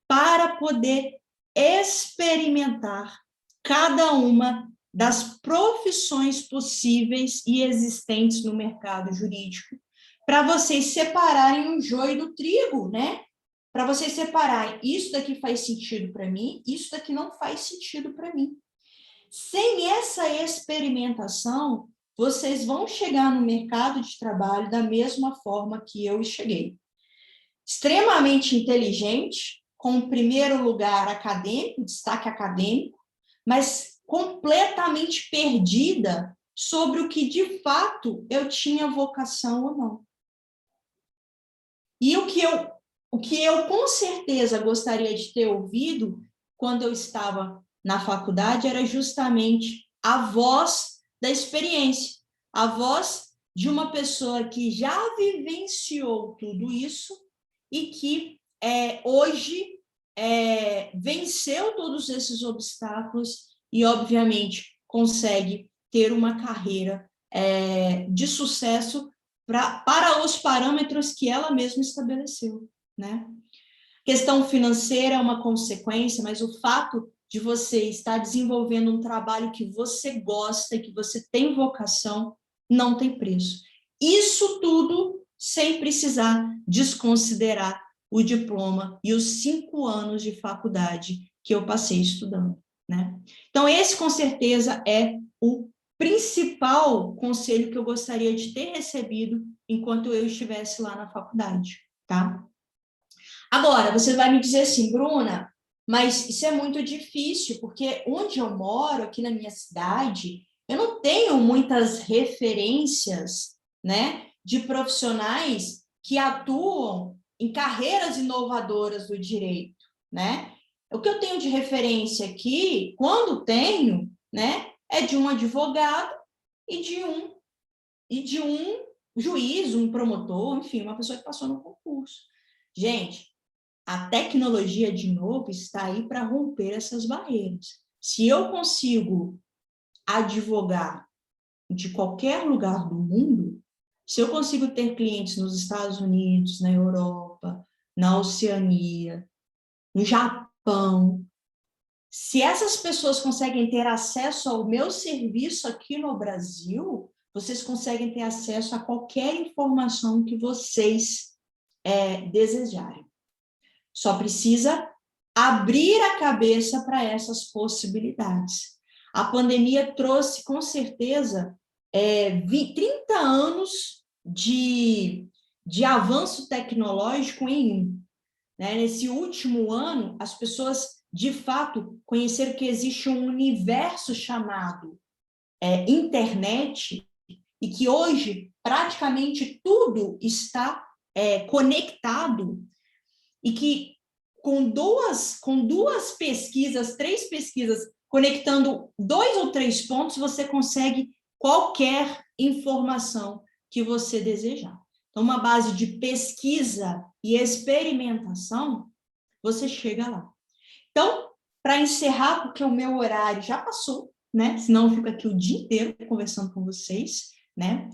para poder experimentar cada uma das profissões possíveis e existentes no mercado jurídico, para vocês separarem o joio do trigo, né? Para vocês separarem, isso daqui faz sentido para mim, isso daqui não faz sentido para mim. Sem essa experimentação, vocês vão chegar no mercado de trabalho da mesma forma que eu cheguei. Extremamente inteligente, com primeiro lugar acadêmico, destaque acadêmico, mas completamente perdida sobre o que de fato eu tinha vocação ou não. E o que eu com certeza gostaria de ter ouvido quando eu estava na faculdade era justamente a voz da experiência, a voz de uma pessoa que já vivenciou tudo isso e que hoje venceu todos esses obstáculos e, obviamente, consegue ter uma carreira de sucesso para os parâmetros que ela mesma estabeleceu, né? Questão financeira é uma consequência, mas o fato de você estar desenvolvendo um trabalho que você gosta e que você tem vocação, não tem preço. Isso tudo sem precisar desconsiderar o diploma e os 5 anos de faculdade que eu passei estudando, né? Então, esse, com certeza, é o principal conselho que eu gostaria de ter recebido enquanto eu estivesse lá na faculdade, tá? Agora, você vai me dizer assim, Bruna, mas isso é muito difícil, porque onde eu moro, aqui na minha cidade, eu não tenho muitas referências, né, de profissionais que atuam em carreiras inovadoras do direito, né? O que eu tenho de referência aqui, quando tenho, né, é de um advogado e de um juiz, um promotor, enfim, uma pessoa que passou no concurso. Gente, a tecnologia, de novo, está aí para romper essas barreiras. Se eu consigo advogar de qualquer lugar do mundo, se eu consigo ter clientes nos Estados Unidos, na Europa, na Oceania, no Japão, se essas pessoas conseguem ter acesso ao meu serviço aqui no Brasil, vocês conseguem ter acesso a qualquer informação que vocês desejarem. Só precisa abrir a cabeça para essas possibilidades. A pandemia trouxe, com certeza, 30 anos de avanço tecnológico em um. Né? Nesse último ano, as pessoas, de fato, conheceram que existe um universo chamado internet, e que hoje praticamente tudo está conectado, e que com duas pesquisas, 3 pesquisas, conectando 2 ou 3 pontos, você consegue qualquer informação que você desejar. Então, uma base de pesquisa e experimentação, você chega lá. Então, para encerrar, porque o meu horário já passou, né? Senão eu fico aqui o dia inteiro conversando com vocês, né?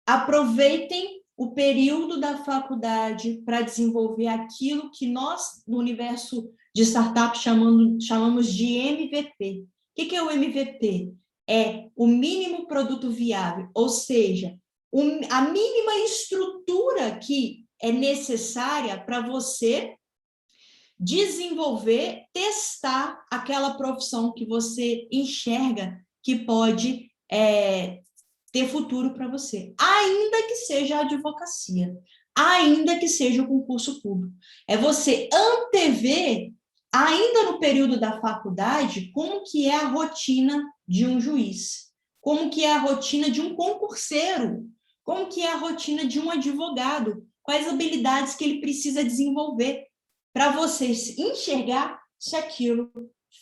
Aproveitem o período da faculdade para desenvolver aquilo que nós, no universo de startup, chamamos de MVP. O que é o MVP? É o mínimo produto viável, ou seja, a mínima estrutura que é necessária para você desenvolver, testar aquela profissão que você enxerga que pode ter futuro para você, ainda que seja a advocacia, ainda que seja o concurso público. É você antever, ainda no período da faculdade, como que é a rotina de um juiz, como que é a rotina de um concurseiro, como que é a rotina de um advogado, quais habilidades que ele precisa desenvolver para vocês enxergar se aquilo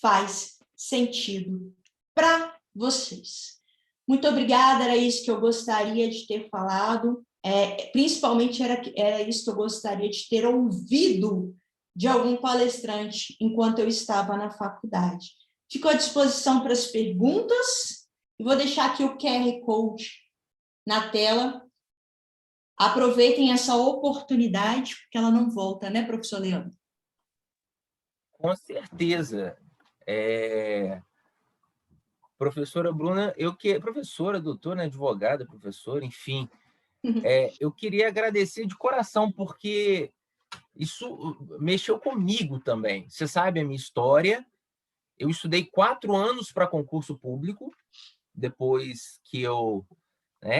faz sentido para vocês. Muito obrigada, era isso que eu gostaria de ter falado, principalmente era isso que eu gostaria de ter ouvido de algum palestrante enquanto eu estava na faculdade. Fico à disposição para as perguntas, e vou deixar aqui o QR Code na tela. Aproveitem essa oportunidade, porque ela não volta, né, professor Leandro? Com certeza. Professora Bruna, professora, doutora, advogada, professora, enfim, eu queria agradecer de coração, porque isso mexeu comigo também. Você sabe a minha história. Eu estudei 4 anos para concurso público, depois que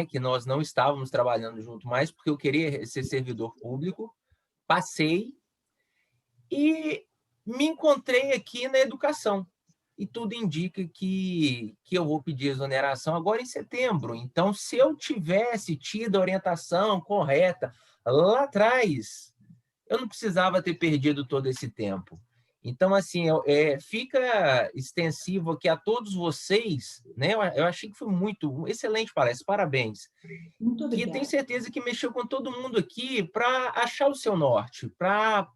que nós não estávamos trabalhando junto mais, porque eu queria ser servidor público. Passei e me encontrei aqui na educação. E tudo indica que eu vou pedir exoneração agora em setembro. Então, se eu tivesse tido a orientação correta lá atrás, eu não precisava ter perdido todo esse tempo. Então, assim, fica extensivo aqui a todos vocês, né? Eu achei que foi excelente palestra, parabéns. Muito obrigada. E tenho certeza que mexeu com todo mundo aqui para achar o seu norte, para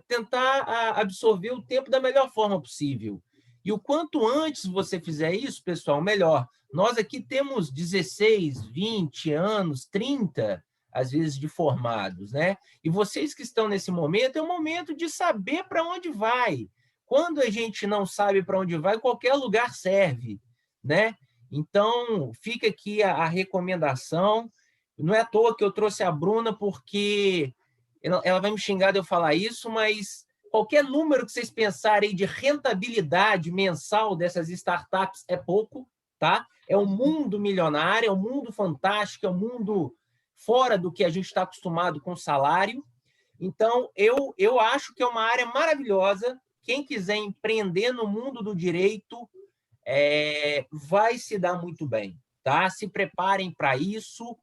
tentar absorver o tempo da melhor forma possível. E o quanto antes você fizer isso, pessoal, melhor. Nós aqui temos 16, 20 anos, 30, às vezes, de formados, né? E vocês que estão nesse momento, é o momento de saber para onde vai. Quando a gente não sabe para onde vai, qualquer lugar serve, né? Então, fica aqui a recomendação. Não é à toa que eu trouxe a Bruna, porque ela vai me xingar de eu falar isso, mas qualquer número que vocês pensarem de rentabilidade mensal dessas startups é pouco, tá? É um mundo milionário, é um mundo fantástico, é um mundo fora do que a gente está acostumado com salário. Então, eu acho que é uma área maravilhosa. Quem quiser empreender no mundo do direito vai se dar muito bem, tá? Se preparem para isso.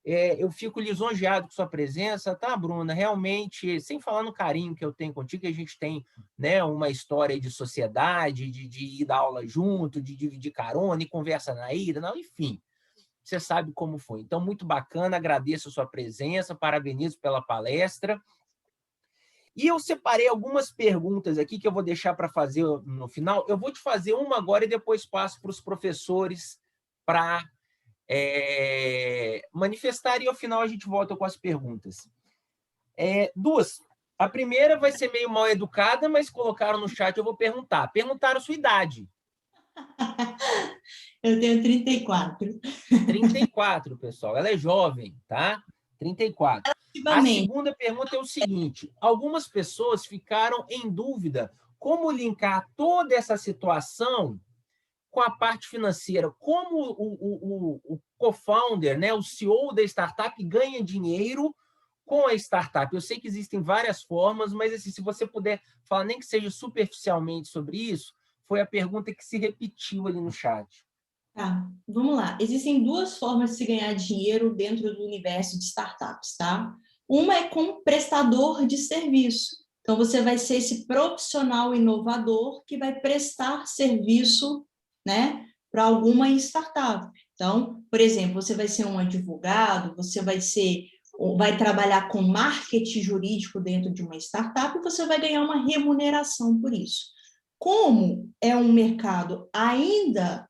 Eu fico lisonjeado com sua presença, tá, Bruna? Realmente, sem falar no carinho que eu tenho contigo, que a gente tem, né, uma história de sociedade, de ir dar aula junto, de dividir carona e conversa na ida, não, enfim, você sabe como foi. Então, muito bacana, agradeço a sua presença, parabenizo pela palestra. E eu separei algumas perguntas aqui que eu vou deixar para fazer no final. Eu vou te fazer uma agora e depois passo para os professores para manifestar, e ao final a gente volta com as perguntas. 2. A primeira vai ser meio mal educada, mas colocaram no chat, eu vou perguntar. Perguntaram a sua idade. Eu tenho 34. 34, pessoal. Ela é jovem, tá? 34. A segunda pergunta é o seguinte: algumas pessoas ficaram em dúvida como linkar toda essa situação com a parte financeira. Como o co-founder, né, o CEO da startup ganha dinheiro com a startup? Eu sei que existem várias formas, mas assim, se você puder falar, nem que seja superficialmente sobre isso, foi a pergunta que se repetiu ali no chat. Tá, vamos lá. Existem duas formas de se ganhar dinheiro dentro do universo de startups, tá? Uma é como prestador de serviço. Então, você vai ser esse profissional inovador que vai prestar serviço, né, para alguma startup. Então, por exemplo, você vai ser um advogado, você vai trabalhar com marketing jurídico dentro de uma startup e você vai ganhar uma remuneração por isso. Como é um mercado ainda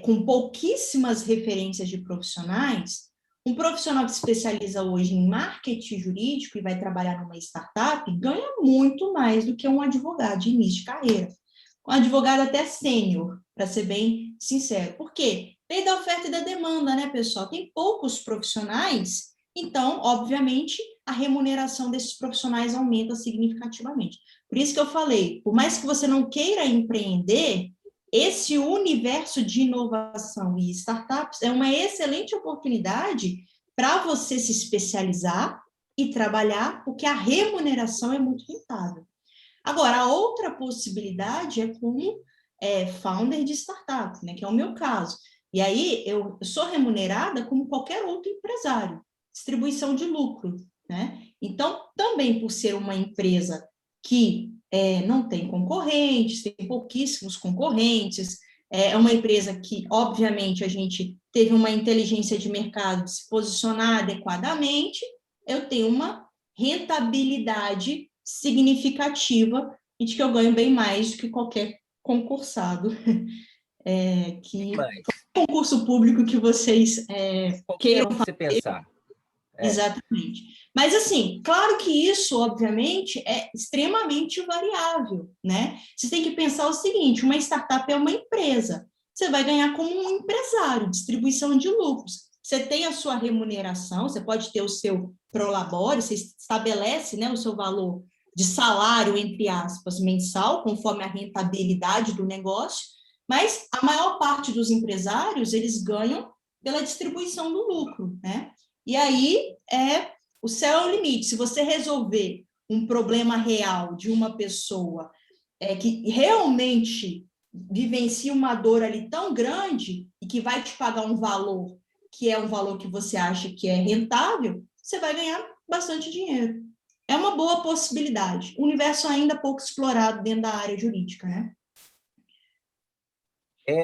com pouquíssimas referências de profissionais, um profissional que se especializa hoje em marketing jurídico e vai trabalhar numa startup ganha muito mais do que um advogado de início de carreira. Um advogado até sênior, para ser bem sincero. Por quê? Lei da oferta e da demanda, né, pessoal? Tem poucos profissionais, então, obviamente, a remuneração desses profissionais aumenta significativamente. Por isso que eu falei, por mais que você não queira empreender, esse universo de inovação e startups é uma excelente oportunidade para você se especializar e trabalhar, porque a remuneração é muito rentável. Agora, a outra possibilidade é como founder de startup, né, que é o meu caso. E aí, eu sou remunerada como qualquer outro empresário, distribuição de lucro, né? Então, também por ser uma empresa que não tem concorrentes, tem pouquíssimos concorrentes, é uma empresa que, obviamente, a gente teve uma inteligência de mercado de se posicionar adequadamente, eu tenho uma rentabilidade significativa e de que eu ganho bem mais do que qualquer concursado, que concurso público que vocês queiram você pensar. Exatamente. Mas, assim, claro que isso, obviamente, é extremamente variável, né? Você tem que pensar o seguinte, uma startup é uma empresa, você vai ganhar como um empresário, distribuição de lucros. Você tem a sua remuneração, você pode ter o seu prolabore, você estabelece, né, o seu valor de salário, entre aspas, mensal, conforme a rentabilidade do negócio, mas a maior parte dos empresários, eles ganham pela distribuição do lucro, né? E aí, o céu é o limite. Se você resolver um problema real de uma pessoa que realmente vivencia uma dor ali tão grande e que vai te pagar um valor que é um valor que você acha que é rentável, você vai ganhar bastante dinheiro. É uma boa possibilidade. O universo ainda pouco explorado dentro da área jurídica, né?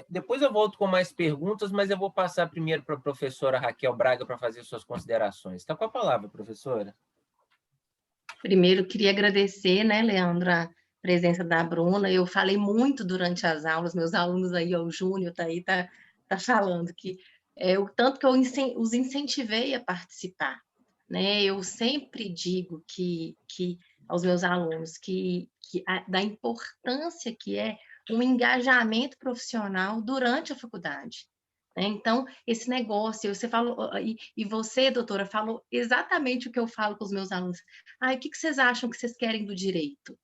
Depois eu volto com mais perguntas, mas eu vou passar primeiro para a professora Raquel Braga para fazer suas considerações. Está com a palavra, professora. Primeiro, queria agradecer, né, Leandro, a presença da Bruna. Eu falei muito durante as aulas, meus alunos aí, o Júnior está aí, tá falando que o tanto que eu os incentivei a participar, né? Eu sempre digo que aos meus alunos da importância que é um engajamento profissional durante a faculdade. Né? Então, esse negócio, você falou, e você, doutora, falou exatamente o que eu falo com os meus alunos. O que vocês acham que vocês querem do direito?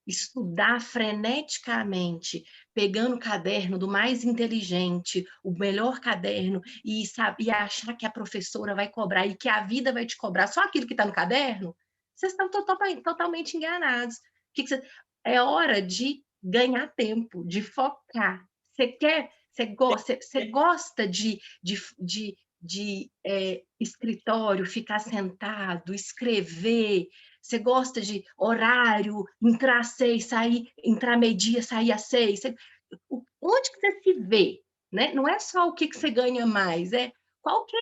Estudar freneticamente, pegando o caderno do mais inteligente, o melhor caderno, e achar que a professora vai cobrar e que a vida vai te cobrar só aquilo que está no caderno, vocês estão totalmente enganados. É hora de ganhar tempo, de focar. Você gosta de escritório, ficar sentado, escrever? Você gosta de horário, entrar às 6, entrar meio-dia, sair às 6? Onde que você se vê? Né? Não é só o que você ganha mais, onde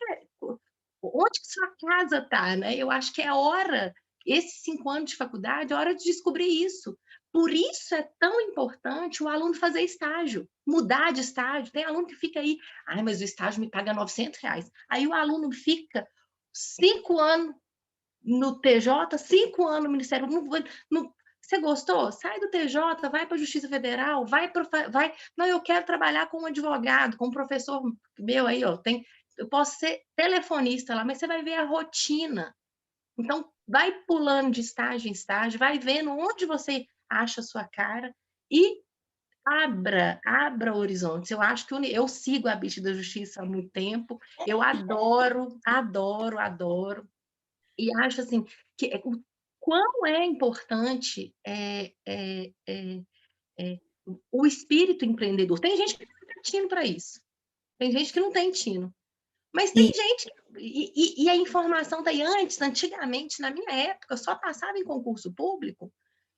que sua casa está, né? Eu acho que é hora, esses 5 anos de faculdade, é hora de descobrir isso. Por isso é tão importante o aluno fazer estágio, mudar de estágio. Tem aluno que fica aí, mas o estágio me paga R$900. Aí o aluno fica 5 anos no TJ, 5 anos no Ministério Público. Você gostou? Sai do TJ, vai para a Justiça Federal, vai. Não, eu quero trabalhar com um advogado, com um professor meu aí, ó. eu posso ser telefonista lá, mas você vai ver a rotina. Então, vai pulando de estágio em estágio, vai vendo onde você acha a sua cara e abra horizontes. Eu acho que eu sigo a Bicha da Justiça há muito tempo, eu adoro, adoro, adoro, e acho assim, que o quão é importante o espírito empreendedor. Tem gente que não tem tino para isso, tem gente que não tem tino, mas tem gente, e a informação está aí antigamente, na minha época, só passava em concurso público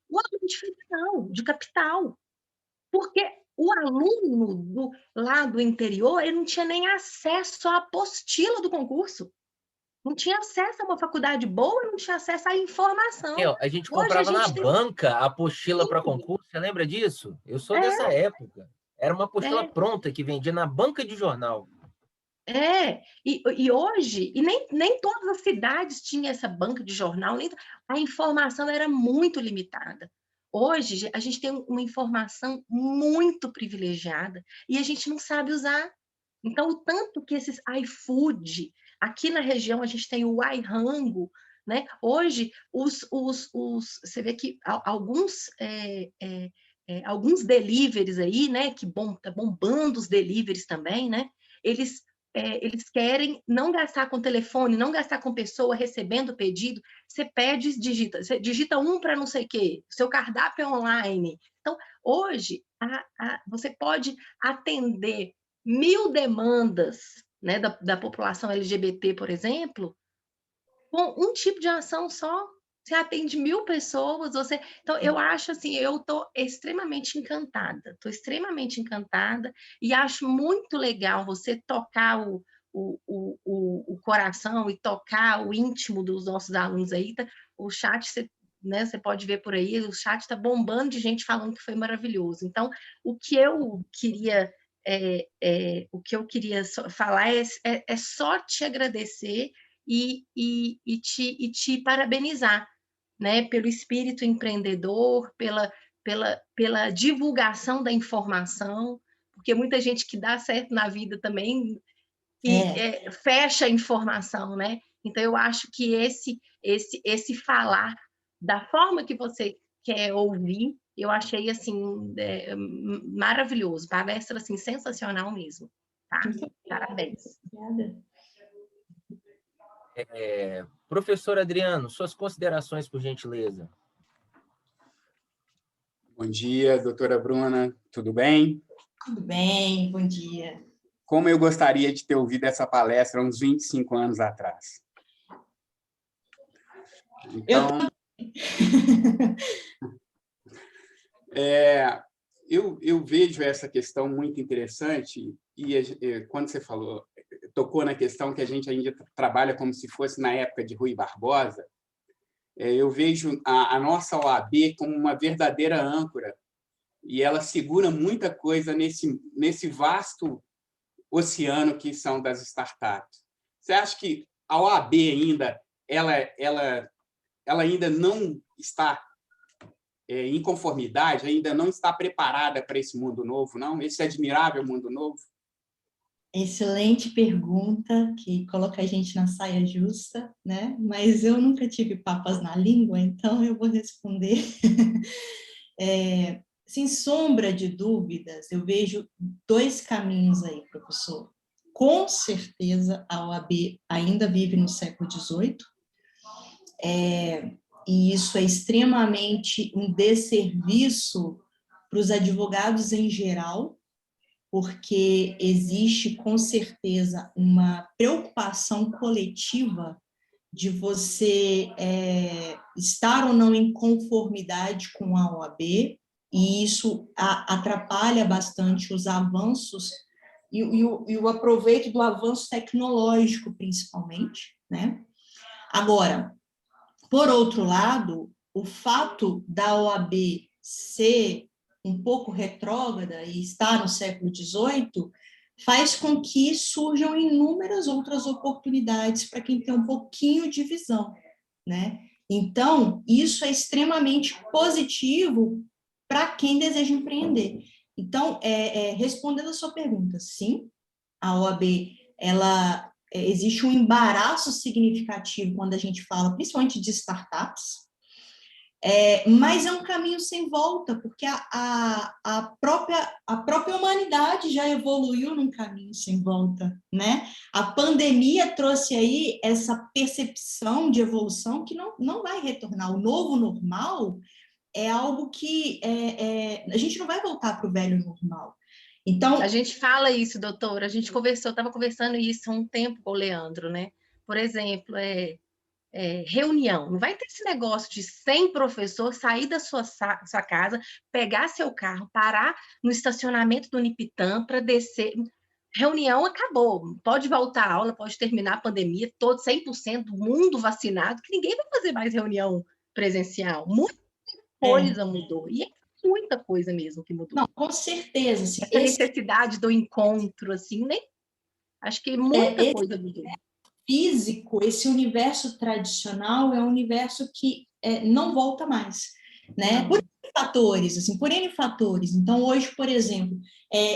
o aluno de ficção, de capital, porque o aluno lá do interior, ele não tinha nem acesso à apostila do concurso, não tinha acesso a uma faculdade boa, não tinha acesso à informação. A gente comprava na banca a apostila para concurso, você lembra disso? Eu sou dessa época. Era uma apostila pronta que vendia na banca de jornal. E hoje, e nem todas as cidades tinham essa banca de jornal, a informação era muito limitada. Hoje, a gente tem uma informação muito privilegiada e a gente não sabe usar. Então, o tanto que esses iFood, aqui na região a gente tem o iRango, né? Hoje, você vê que alguns deliveries aí, né? Que tá bombando os deliveries também, né? Eles querem não gastar com telefone, não gastar com pessoa recebendo pedido. Você pede, você digita para não sei o quê, seu cardápio é online. Então, hoje, você pode atender 1000 demandas, né, da população LGBT, por exemplo, com um tipo de ação só. Você atende 1000 pessoas, Então, eu acho assim, eu estou extremamente encantada, e acho muito legal você tocar o coração e tocar o íntimo dos nossos alunos aí. O chat, você pode ver por aí, o chat está bombando de gente falando que foi maravilhoso. Então, o que eu queria falar é só te agradecer e te parabenizar, né, pelo espírito empreendedor, pela divulgação da informação, porque muita gente que dá certo na vida também fecha a informação, né? Então, eu acho que esse falar da forma que você quer ouvir, eu achei, assim, maravilhoso, palestra, assim, sensacional mesmo, tá? Parabéns. Obrigada. Professor Adriano, suas considerações, por gentileza. Bom dia, doutora Bruna, tudo bem? Tudo bem, bom dia. Como eu gostaria de ter ouvido essa palestra uns 25 anos atrás. Então, eu vejo essa questão muito interessante, e quando você tocou na questão que a gente ainda trabalha como se fosse na época de Rui Barbosa, eu vejo a nossa OAB como uma verdadeira âncora, e ela segura muita coisa nesse vasto oceano que são das startups. Você acha que a OAB ainda, ela ainda não está em conformidade, ainda não está preparada para esse mundo novo, não? Esse admirável mundo novo? Excelente pergunta, que coloca a gente na saia justa, né? Mas eu nunca tive papas na língua, então eu vou responder. Sem sombra de dúvidas, eu vejo 2 caminhos aí, professor. Com certeza, a OAB ainda vive no século XVIII, e isso é extremamente um desserviço para os advogados em geral, porque existe, com certeza, uma preocupação coletiva de você estar ou não em conformidade com a OAB, e isso atrapalha bastante os avanços e o aproveito do avanço tecnológico, principalmente, né? Agora, por outro lado, o fato da OAB ser um pouco retrógrada e estar no século XVIII faz com que surjam inúmeras outras oportunidades para quem tem um pouquinho de visão, né? Então, isso é extremamente positivo para quem deseja empreender. Então, respondendo a sua pergunta, sim, a OAB, ela existe um embaraço significativo quando a gente fala, principalmente de startups, mas é um caminho sem volta, porque a própria humanidade já evoluiu num caminho sem volta, né? A pandemia trouxe aí essa percepção de evolução que não vai retornar. O novo normal é algo que a gente não vai voltar para o velho normal. Então, a gente fala isso, doutora, a gente estava conversando isso há um tempo com o Leandro, né? Por exemplo, reunião, não vai ter esse negócio de 100 professores sair da sua casa, pegar seu carro, parar no estacionamento do Unipitã para descer. Reunião acabou, pode voltar à aula, pode terminar a pandemia, todo 100% do mundo vacinado, que ninguém vai fazer mais reunião presencial. Muita coisa mudou, e muita coisa mesmo que mudou. Não, com certeza. Assim, essa necessidade do encontro, assim, né? Acho que muita coisa mudou. Físico, esse universo tradicional é um universo que não volta mais, né? Por N fatores. Então, hoje, por exemplo,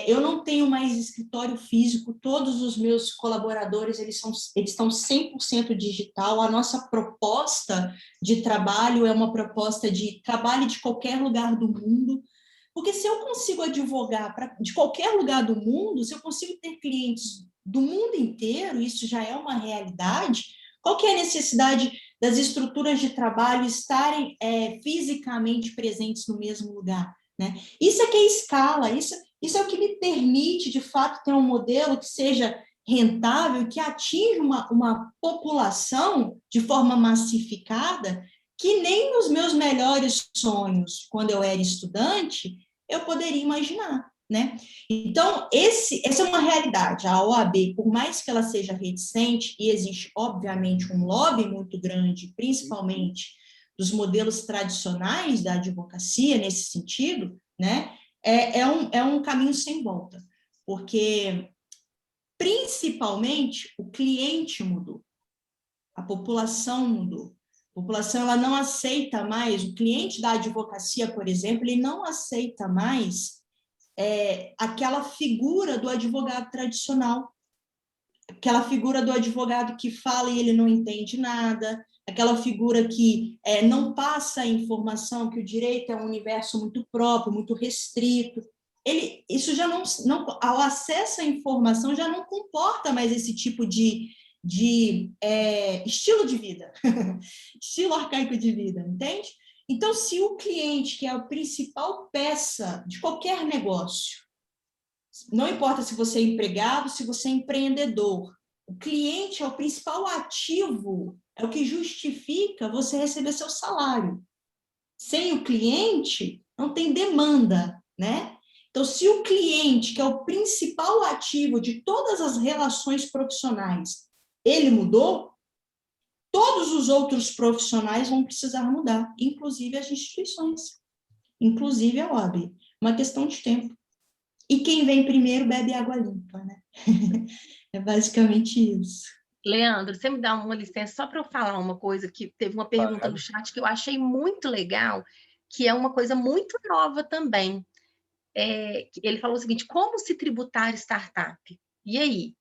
eu não tenho mais escritório físico, todos os meus colaboradores, eles estão 100% digital, a nossa proposta de trabalho é uma proposta de trabalho de qualquer lugar do mundo, porque se eu consigo advogar de qualquer lugar do mundo, se eu consigo ter clientes do mundo inteiro, isso já é uma realidade, qual que é a necessidade das estruturas de trabalho estarem fisicamente presentes no mesmo lugar, né? Isso é que é escala, isso é o que me permite, de fato, ter um modelo que seja rentável, que atinja uma população de forma massificada, que nem nos meus melhores sonhos, quando eu era estudante, eu poderia imaginar, né? Então, essa é uma realidade. A OAB, por mais que ela seja reticente, e existe, obviamente, um lobby muito grande, principalmente dos modelos tradicionais da advocacia, nesse sentido, né? É um caminho sem volta, porque, principalmente, o cliente mudou, a população mudou. A população ela não aceita mais, o cliente da advocacia, por exemplo, ele não aceita mais aquela figura do advogado tradicional, aquela figura do advogado que fala e ele não entende nada, aquela figura que não passa a informação, que o direito é um universo muito próprio, muito restrito. Isso já não, ao acesso à informação já não comporta mais esse tipo de estilo de vida, estilo arcaico de vida, entende? Então, se o cliente, que é a principal peça de qualquer negócio, não importa se você é empregado, se você é empreendedor, o cliente é o principal ativo, é o que justifica você receber seu salário. Sem o cliente, não tem demanda, né? Então, se o cliente, que é o principal ativo de todas as relações profissionais, ele mudou, todos os outros profissionais vão precisar mudar, inclusive as instituições, inclusive a OAB. Uma questão de tempo. E quem vem primeiro bebe água limpa, né? É basicamente isso. Leandro, você me dá uma licença só para eu falar uma coisa, que teve uma pergunta no chat que eu achei muito legal, que é uma coisa muito nova também. Ele falou o seguinte: como se tributar startup? E aí?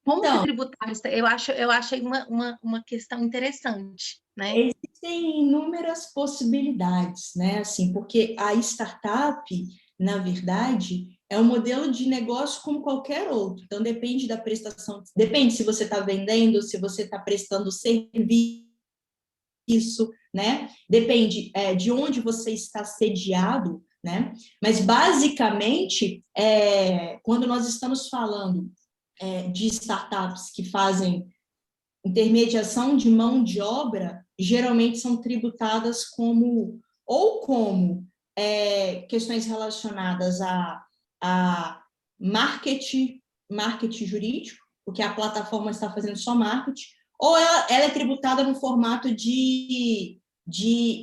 Como se tributar? Eu achei uma questão interessante, né? Existem inúmeras possibilidades, né? Assim, porque a startup, na verdade, é um modelo de negócio como qualquer outro. Então, depende da prestação, depende se você está vendendo, se você está prestando serviço, né? Depende de onde você está sediado, né? Mas, basicamente, quando nós estamos falando de startups que fazem intermediação de mão de obra, geralmente são tributadas como questões relacionadas a marketing jurídico, porque a plataforma está fazendo só marketing, ou ela é tributada no formato de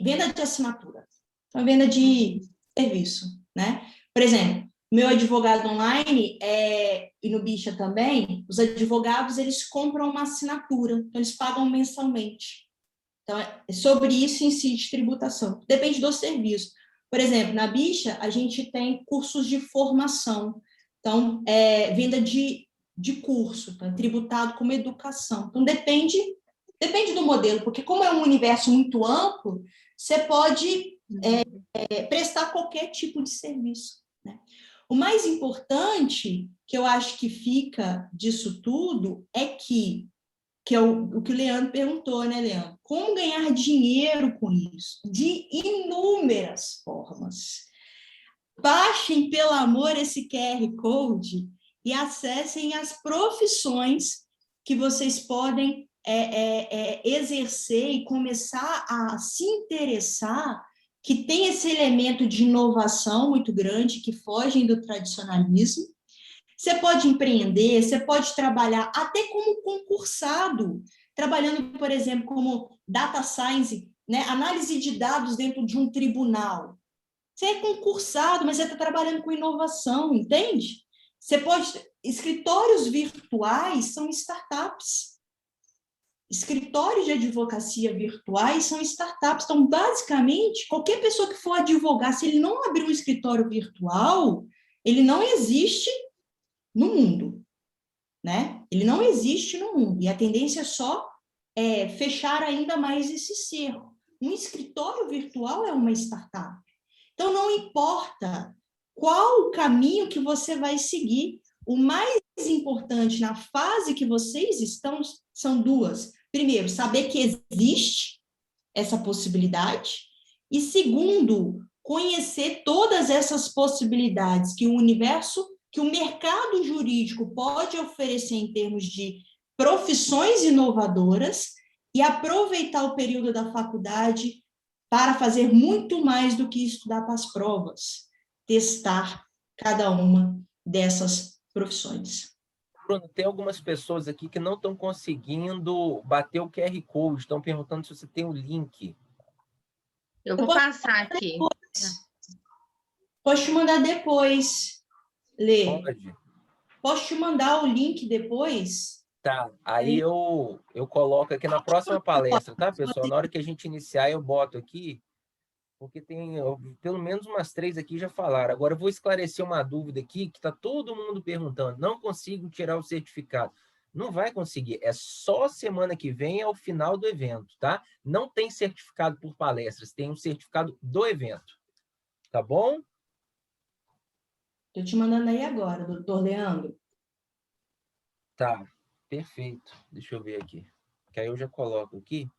venda de assinatura, então venda de serviço, né? Por exemplo, meu advogado online e no Bicha também, os advogados, eles compram uma assinatura, então eles pagam mensalmente. Então, sobre isso incide tributação. Depende do serviço. Por exemplo, na Bicha, a gente tem cursos de formação. Então, venda de de curso, tá? Tributado como educação. Então, depende do modelo, porque como é um universo muito amplo, você pode prestar qualquer tipo de serviço, né? O mais importante, que eu acho que fica disso tudo, é que é o que o Leandro perguntou, né, Leandro? Como ganhar dinheiro com isso? De inúmeras formas. Baixem, pelo amor, esse QR Code e acessem as profissões que vocês podem exercer e começar a se interessar, que tem esse elemento de inovação muito grande, que fogem do tradicionalismo. Você pode empreender, você pode trabalhar até como concursado, trabalhando, por exemplo, como data science, né? Análise de dados dentro de um tribunal. Você é concursado, mas você está trabalhando com inovação, entende? Você pode... Escritórios virtuais são startups. Escritórios de advocacia virtuais são startups. Então, basicamente, qualquer pessoa que for advogar, se ele não abrir um escritório virtual, ele não existe no mundo, né? Ele não existe no mundo. E a tendência é só fechar ainda mais esse cerco. Um escritório virtual é uma startup. Então, não importa qual o caminho que você vai seguir, o mais importante na fase que vocês estão são duas. Primeiro, saber que existe essa possibilidade. E segundo, conhecer todas essas possibilidades que o universo, que o mercado jurídico pode oferecer em termos de profissões inovadoras e aproveitar o período da faculdade para fazer muito mais do que estudar para as provas, testar cada uma dessas profissões. Bruno, tem algumas pessoas aqui que não estão conseguindo bater o QR Code, estão perguntando se você tem o link. Eu vou passar aqui. Posso te mandar depois, Lê. Pode. Posso te mandar o link depois? Tá, aí eu coloco aqui na próxima palestra, tá, pessoal? Na hora que a gente iniciar, eu boto aqui, porque tem pelo menos umas 3 aqui já falaram. Agora eu vou esclarecer uma dúvida aqui, que está todo mundo perguntando. Não consigo tirar o certificado. Não vai conseguir, é só semana que vem, ao final do evento, tá? Não tem certificado por palestras, tem um certificado do evento, tá bom? Estou te mandando aí agora, doutor Leandro. Tá, perfeito. Deixa eu ver aqui, que aí eu já coloco aqui.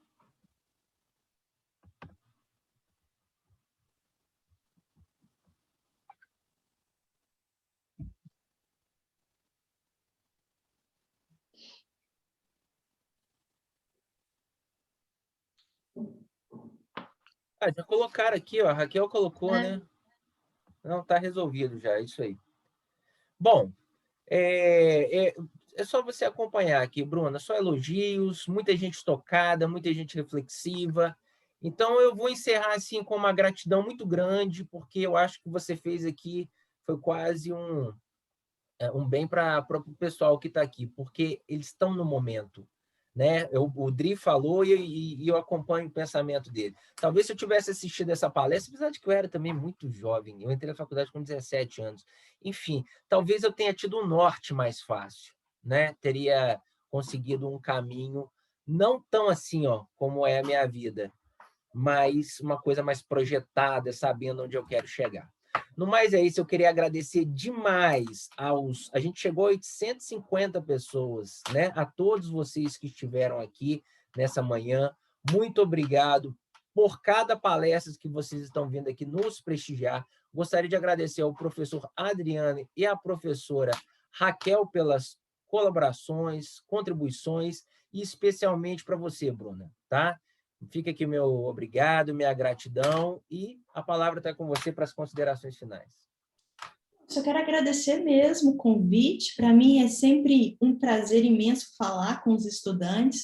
Ah, já colocaram aqui, ó. A Raquel colocou, né? Não, tá resolvido já, é isso aí. Bom, é só você acompanhar aqui, Bruna. Só elogios, muita gente tocada, muita gente reflexiva. Então, eu vou encerrar assim com uma gratidão muito grande, porque eu acho que você fez aqui, foi quase um bem para o pessoal que está aqui, porque eles estão no momento. Né? O Dri falou e eu acompanho o pensamento dele. Talvez se eu tivesse assistido essa palestra, apesar de que eu era também muito jovem, eu entrei na faculdade com 17 anos. Enfim, talvez eu tenha tido um norte mais fácil, né? Teria conseguido um caminho não tão assim, ó, como é a minha vida, mas uma coisa mais projetada, sabendo onde eu quero chegar. No mais é isso, eu queria agradecer demais a gente chegou a 850 pessoas, né? A todos vocês que estiveram aqui nessa manhã, muito obrigado por cada palestra que vocês estão vindo aqui nos prestigiar. Gostaria de agradecer ao professor Adriano e à professora Raquel pelas colaborações, contribuições, e especialmente para você, Bruna, tá? Fica aqui o meu obrigado, minha gratidão, e a palavra está com você para as considerações finais. Só quero agradecer mesmo o convite. Para mim é sempre um prazer imenso falar com os estudantes.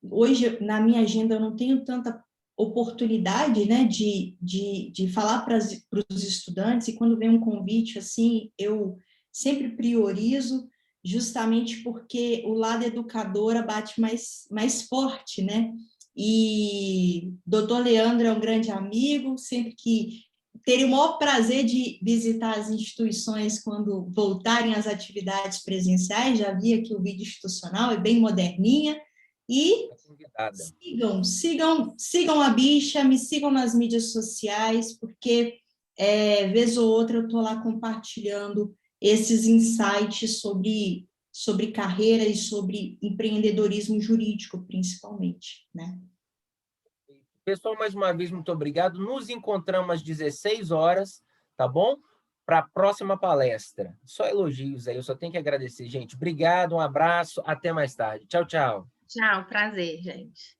Hoje, na minha agenda, eu não tenho tanta oportunidade, né, de falar para os estudantes, e quando vem um convite assim, eu sempre priorizo, justamente porque o lado educadora bate mais forte, né? E doutor Leandro é um grande amigo, sempre que teria o maior prazer de visitar as instituições quando voltarem às atividades presenciais. Já vi aqui o vídeo institucional, é bem moderninha. E sigam a Bicha, me sigam nas mídias sociais, porque vez ou outra eu estou lá compartilhando esses insights sobre carreira e sobre empreendedorismo jurídico, principalmente, né? Pessoal, mais uma vez, muito obrigado. Nos encontramos às 16 horas, tá bom? Para a próxima palestra. Só elogios aí, eu só tenho que agradecer, gente. Obrigado, um abraço, até mais tarde. Tchau, tchau. Tchau, prazer, gente.